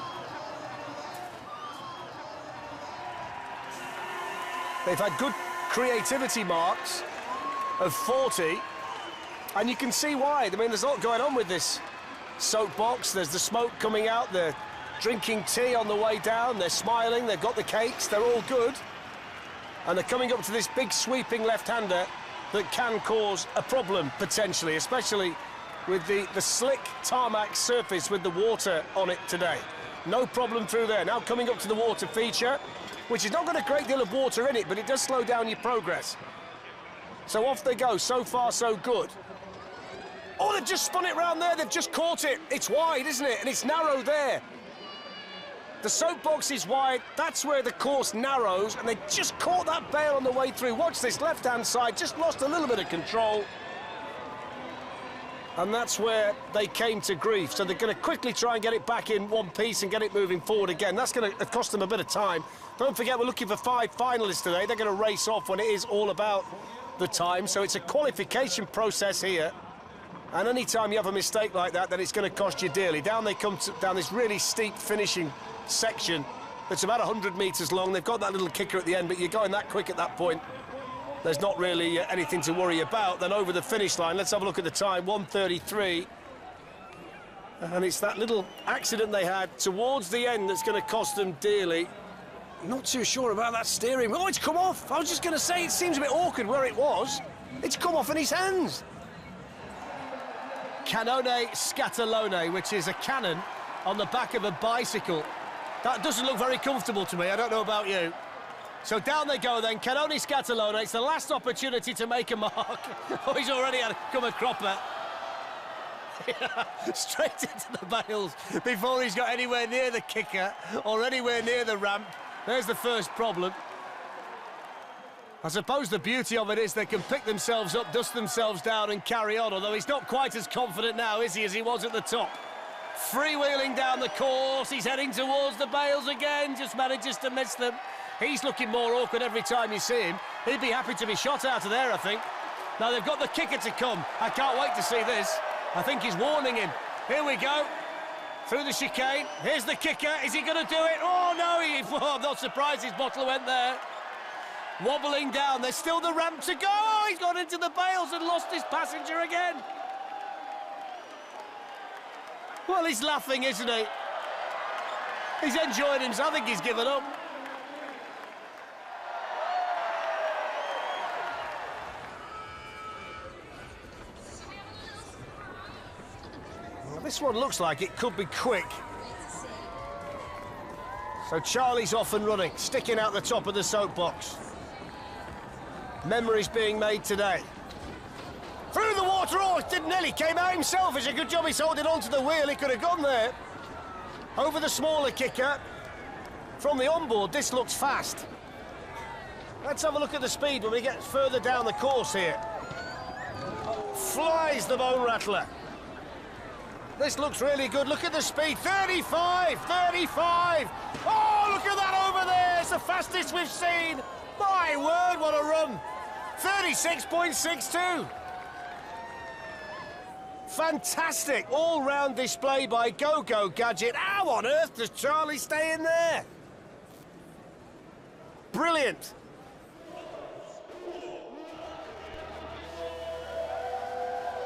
S2: They've had good creativity marks of 40, and you can see why. I mean, there's a lot going on with this soapbox. There's the smoke coming out, they're drinking tea on the way down, they're smiling, they've got the cakes, they're all good. And they're coming up to this big sweeping left-hander that can cause a problem, potentially, especially with the slick tarmac surface with the water on it today. No problem through there. Now coming up to the water feature, which has not got a great deal of water in it, but it does slow down your progress. So off they go. So far, so good. Oh, they've just spun it round there. They've just caught it. It's wide, isn't it? And it's narrow there. The soapbox is wide. That's where the course narrows, and they just caught that bail on the way through. Watch this left-hand side. Just lost a little bit of control. And that's where they came to grief. So they're going to quickly try and get it back in one piece and get it moving forward again. That's going to cost them a bit of time. Don't forget, we're looking for 5 finalists today. They're going to race off when it is all about the time. So it's a qualification process here. And any time you have a mistake like that, then it's going to cost you dearly. Down they come down this really steep finishing section that's about 100 metres long. They've got that little kicker at the end, but you're going that quick at that point. There's not really anything to worry about. Then over the finish line, let's have a look at the time, 1:33. And it's that little accident they had towards the end that's going to cost them dearly. Not too sure about that steering. Oh, it's come off. I was just going to say, it seems a bit awkward where it was. It's come off in his hands. Cannone Scatolone, which is a cannon on the back of a bicycle. That doesn't look very comfortable to me. I don't know about you. So down they go then, Cannone Scatolone. It's the last opportunity to make a mark. Oh, he's already come a cropper. Straight into the bails before he's got anywhere near the kicker or anywhere near the ramp. There's the first problem. I suppose the beauty of it is they can pick themselves up, dust themselves down and carry on, although he's not quite as confident now, is he, as he was at the top. Freewheeling down the course, he's heading towards the bails again, just manages to miss them. He's looking more awkward every time you see him. He'd be happy to be shot out of there, I think. Now they've got the kicker to come. I can't wait to see this. I think he's warning him. Here we go. Through the chicane. Here's the kicker. Is he going to do it? Oh, no. Oh, I'm not surprised his bottle went there. Wobbling down. There's still the ramp to go. Oh, he's gone into the bails and lost his passenger again. Well, he's laughing, isn't he? He's enjoying himself. I think he's given up. This one looks like it could be quick. So Charlie's off and running, sticking out the top of the soapbox. Memories being made today. Through the water, oh, it didn't nearly came out himself. It's a good job he's holding onto the wheel. He could have gone there. Over the smaller kicker. From the onboard, this looks fast. Let's have a look at the speed when we get further down the course here. Flies the bone rattler. This looks really good. Look at the speed. 35, 35. Oh, look at that over there. It's the fastest we've seen. My word, what a run. 36.62. Fantastic all-round display by Go-Go Gadget. How on earth does Charlie stay in there? Brilliant.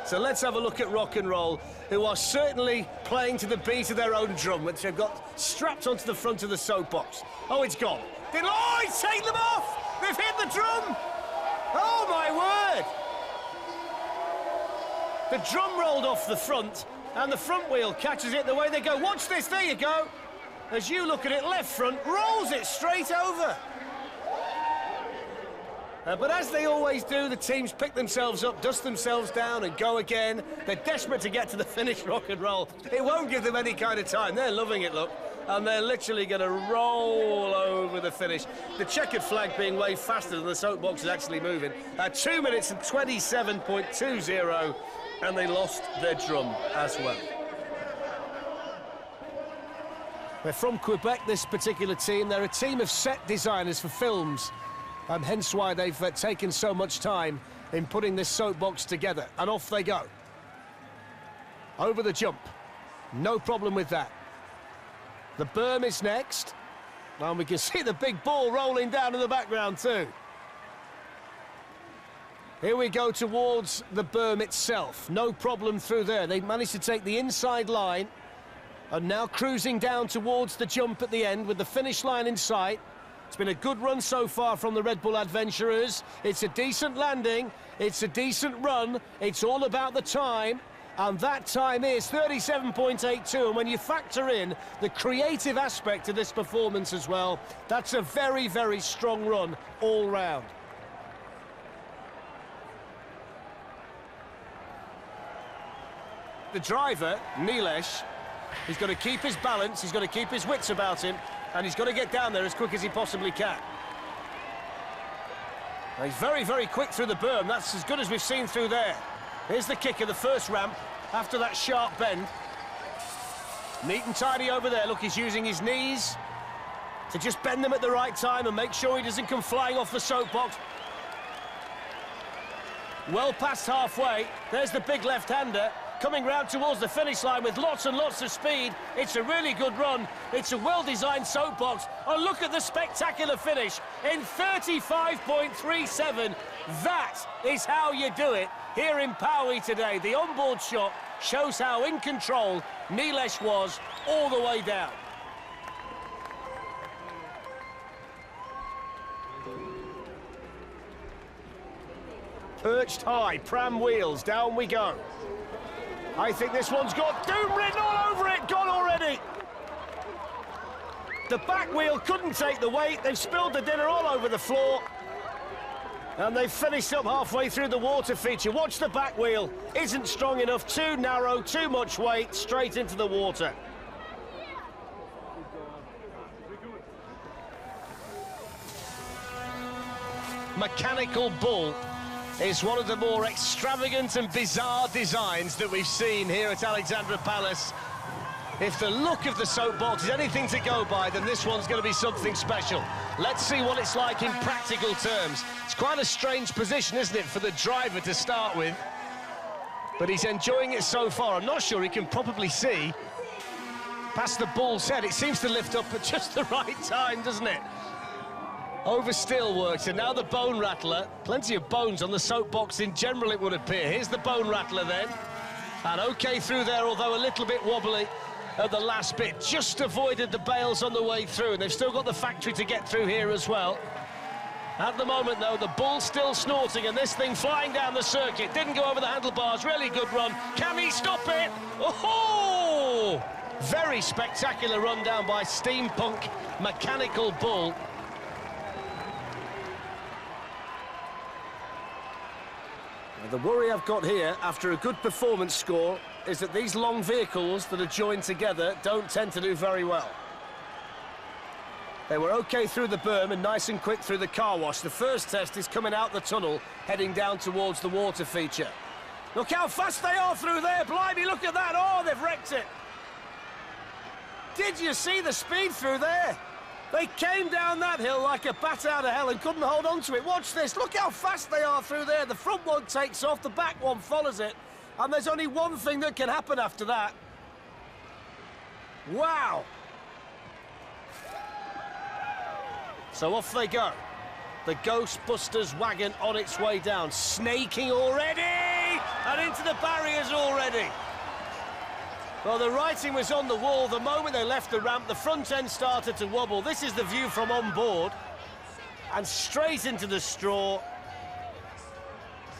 S2: So let's have a look at Rock and Roll, who are certainly playing to the beat of their own drum, which they've got strapped onto the front of the soapbox. Oh, it's gone. Oh, he's taken them off! They've hit the drum! Oh, my word! The drum rolled off the front, and the front wheel catches it the way they go. Watch this, there you go. As you look at it, left front rolls it straight over. But as they always do, the teams pick themselves up, dust themselves down and go again. They're desperate to get to the finish, Rock and Roll. It won't give them any kind of time. They're loving it, look. And they're literally going to roll over the finish. The checkered flag being way faster than the soapbox is actually moving. 2 minutes and 27.20, and they lost their drum as well. They're from Quebec, this particular team. They're a team of set designers for films. And hence why they've taken so much time in putting this soapbox together. And off they go. Over the jump. No problem with that. The berm is next. And we can see the big ball rolling down in the background too. Here we go towards the berm itself. No problem through there. They've managed to take the inside line. And now cruising down towards the jump at the end with the finish line in sight. It's been a good run so far from the Red Bull adventurers. It's a decent landing. It's a decent run. It's all about the time. And that time is 37.82. And when you factor in the creative aspect of this performance as well, that's a very, very strong run all round. The driver, Nilesh, he's got to keep his balance. He's got to keep his wits about him. And he's got to get down there as quick as he possibly can. Now he's very, very quick through the berm. That's as good as we've seen through there. Here's the kicker, the first ramp, after that sharp bend. Neat and tidy over there. Look, he's using his knees to just bend them at the right time and make sure he doesn't come flying off the soapbox. Well past halfway. There's the big left-hander. Coming round towards the finish line with lots and lots of speed. It's a really good run. It's a well-designed soapbox. Oh, look at the spectacular finish in 35.37. That is how you do it here in Paui today. The onboard shot shows how in control Nilesh was all the way down. Perched high, pram wheels, down we go. I think this one's got doom written all over it, gone already. The back wheel couldn't take the weight. They've spilled the dinner all over the floor. And they've finished up halfway through the water feature. Watch the back wheel. Isn't strong enough, too narrow, too much weight, straight into the water. Mechanical Bull is one of the more extravagant and bizarre designs that we've seen here at Alexandra Palace. If the look of the soapbox is anything to go by, then this one's going to be something special. Let's see what it's like in practical terms. It's quite a strange position, isn't it, for the driver to start with? But he's enjoying it so far. I'm not sure he can probably see past the bull's head. It seems to lift up at just the right time, doesn't it? Over steel works, and now the bone rattler. Plenty of bones on the soapbox in general, it would appear. Here's the bone rattler then. And okay through there, although a little bit wobbly at the last bit. Just avoided the bales on the way through, and they've still got the factory to get through here as well. At the moment, though, the bull's still snorting, and this thing flying down the circuit. Didn't go over the handlebars. Really good run. Can he stop it? Oh! Oh, very spectacular run down by Steampunk Mechanical Bull. The worry I've got here, after a good performance score, is that these long vehicles that are joined together don't tend to do very well. They were OK through the berm and nice and quick through the car wash. The first test is coming out the tunnel, heading down towards the water feature. Look how fast they are through there, blimey, look at that. Oh, they've wrecked it. Did you see the speed through there? They came down that hill like a bat out of hell and couldn't hold on to it. Watch this, look how fast they are through there. The front one takes off, the back one follows it, and there's only one thing that can happen after that. Wow. So off they go. The Ghostbusters wagon on its way down, snaking already, and into the barriers already. Well, the writing was on the wall. The moment they left the ramp, the front end started to wobble. This is the view from on board, and straight into the straw.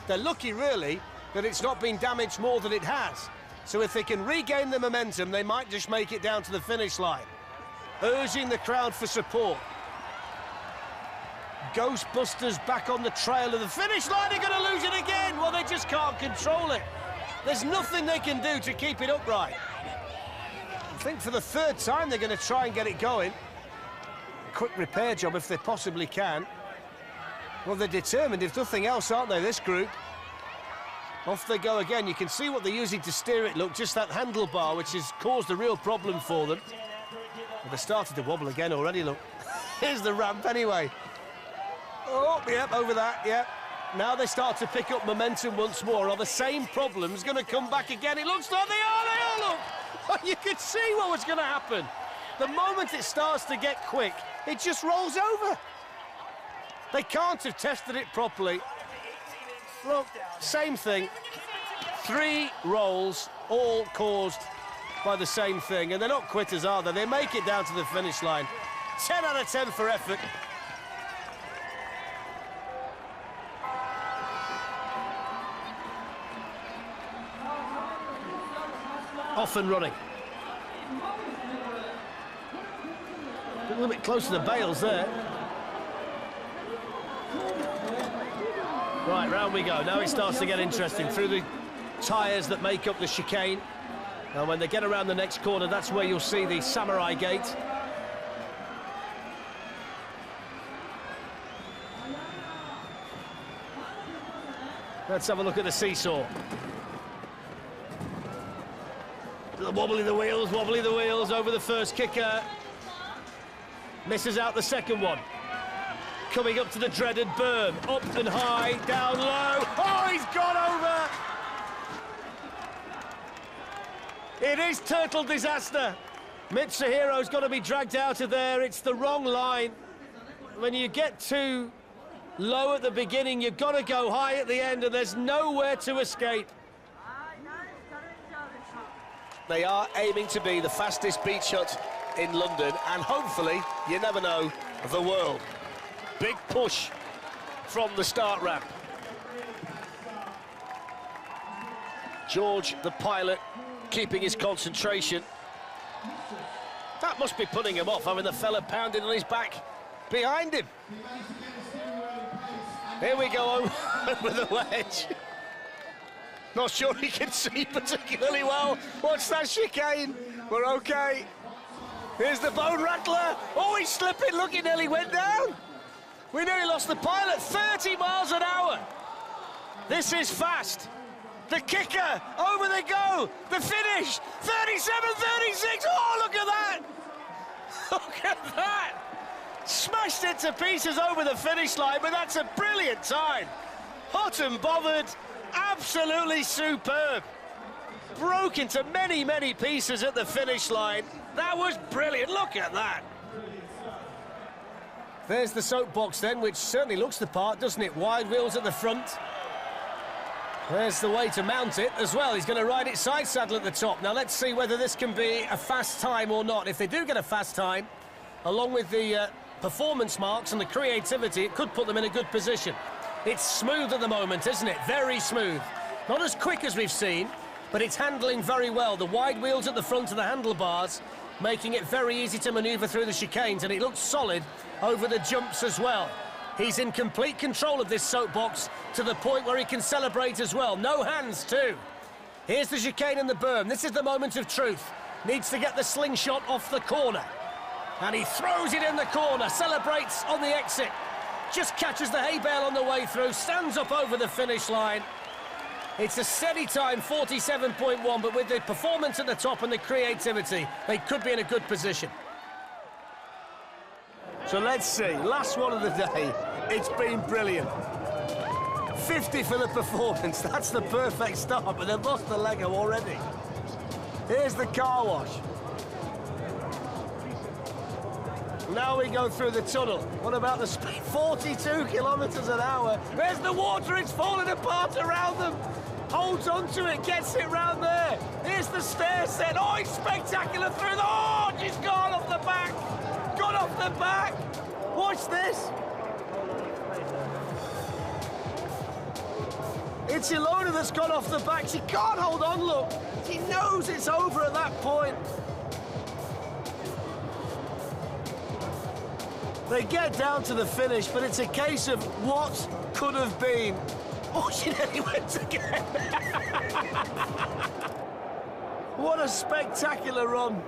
S2: They're lucky, really, that it's not been damaged more than it has. So if they can regain the momentum, they might just make it down to the finish line. Urging the crowd for support. Ghostbusters back on the trail of the finish line. They're going to lose it again. Well, they just can't control it. There's nothing they can do to keep it upright. I think for the third time they're going to try and get it going. Quick repair job if they possibly can. Well, they're determined, if nothing else, aren't they, this group? Off they go again. You can see what they're using to steer it, look, just that handlebar, which has caused a real problem for them. Well, they started to wobble again already, look. Here's the ramp anyway. Oh, yep, over that, yep. Now they start to pick up momentum once more. Are the same problems going to come back again? It looks like they all look. You could see what was going to happen. The moment it starts to get quick, it just rolls over. They can't have tested it properly. Look, same thing. 3 rolls, all caused by the same thing. And they're not quitters, are they? They make it down to the finish line. 10 out of 10 for effort. Off and running. A little bit close to the bales there. Right, round we go. Now it starts to get interesting. Through the tyres that make up the chicane. And when they get around the next corner, that's where you'll see the Samurai Gate. Let's have a look at the seesaw. Wobbly the wheels over the first kicker. Misses out the second one. Coming up to the dreaded berm. Up and high, down low. Oh, he's gone over! It is total disaster. Mitsuhiro's got to be dragged out of there. It's the wrong line. When you get too low at the beginning, you've got to go high at the end, and there's nowhere to escape. They are aiming to be the fastest beach hut in London, and hopefully, you never know, the world. Big push from the start ramp. George, the pilot, keeping his concentration. That must be putting him off, having the fella pounding on his back behind him. Here we go over the wedge. Not sure he can see particularly well. Watch that chicane. We're OK. Here's the bone rattler. Oh, he's slipping. Look, he nearly went down. We nearly lost the pilot. 30 miles an hour. This is fast. The kicker. Over they go. The finish. 37-36. Oh, look at that. Look at that. Smashed it to pieces over the finish line, but that's a brilliant time. Hot and bothered. Absolutely superb. Broke into many, many pieces at the finish line. That was brilliant. Look at that. There's the soapbox then, which certainly looks the part, doesn't it? Wide wheels at the front. There's the way to mount it as well. He's going to ride it side saddle at the top. Now let's see whether this can be a fast time or not. If they do get a fast time, along with the performance marks and the creativity, it could put them in a good position. It's smooth at the moment, isn't it? Very smooth. Not as quick as we've seen, but it's handling very well. The wide wheels at the front of the handlebars, making it very easy to manoeuvre through the chicanes, and it looks solid over the jumps as well. He's in complete control of this soapbox to the point where he can celebrate as well. No hands, too. Here's the chicane and the berm. This is the moment of truth. Needs to get the slingshot off the corner. And he throws it in the corner, celebrates on the exit. Just catches the hay bale on the way through, stands up over the finish line. It's a steady time, 47.1, but with the performance at the top and the creativity, they could be in a good position.
S4: So let's see, last one of the day, it's been brilliant. 50 for the performance, that's the perfect start, but they've lost the Lego already. Here's the car wash. Now we go through the tunnel. What about the speed? 42 kilometres an hour. There's the water, it's falling apart around them. Holds onto it, gets it round there. Here's the stair set. Oh, it's spectacular through the... Oh, just gone off the back. Gone off the back. Watch this. It's Ilona that's gone off the back. She can't hold on, look. She knows it's over at that point. They get down to the finish, but it's a case of what could have been. Oh, she nearly went again. What a spectacular run.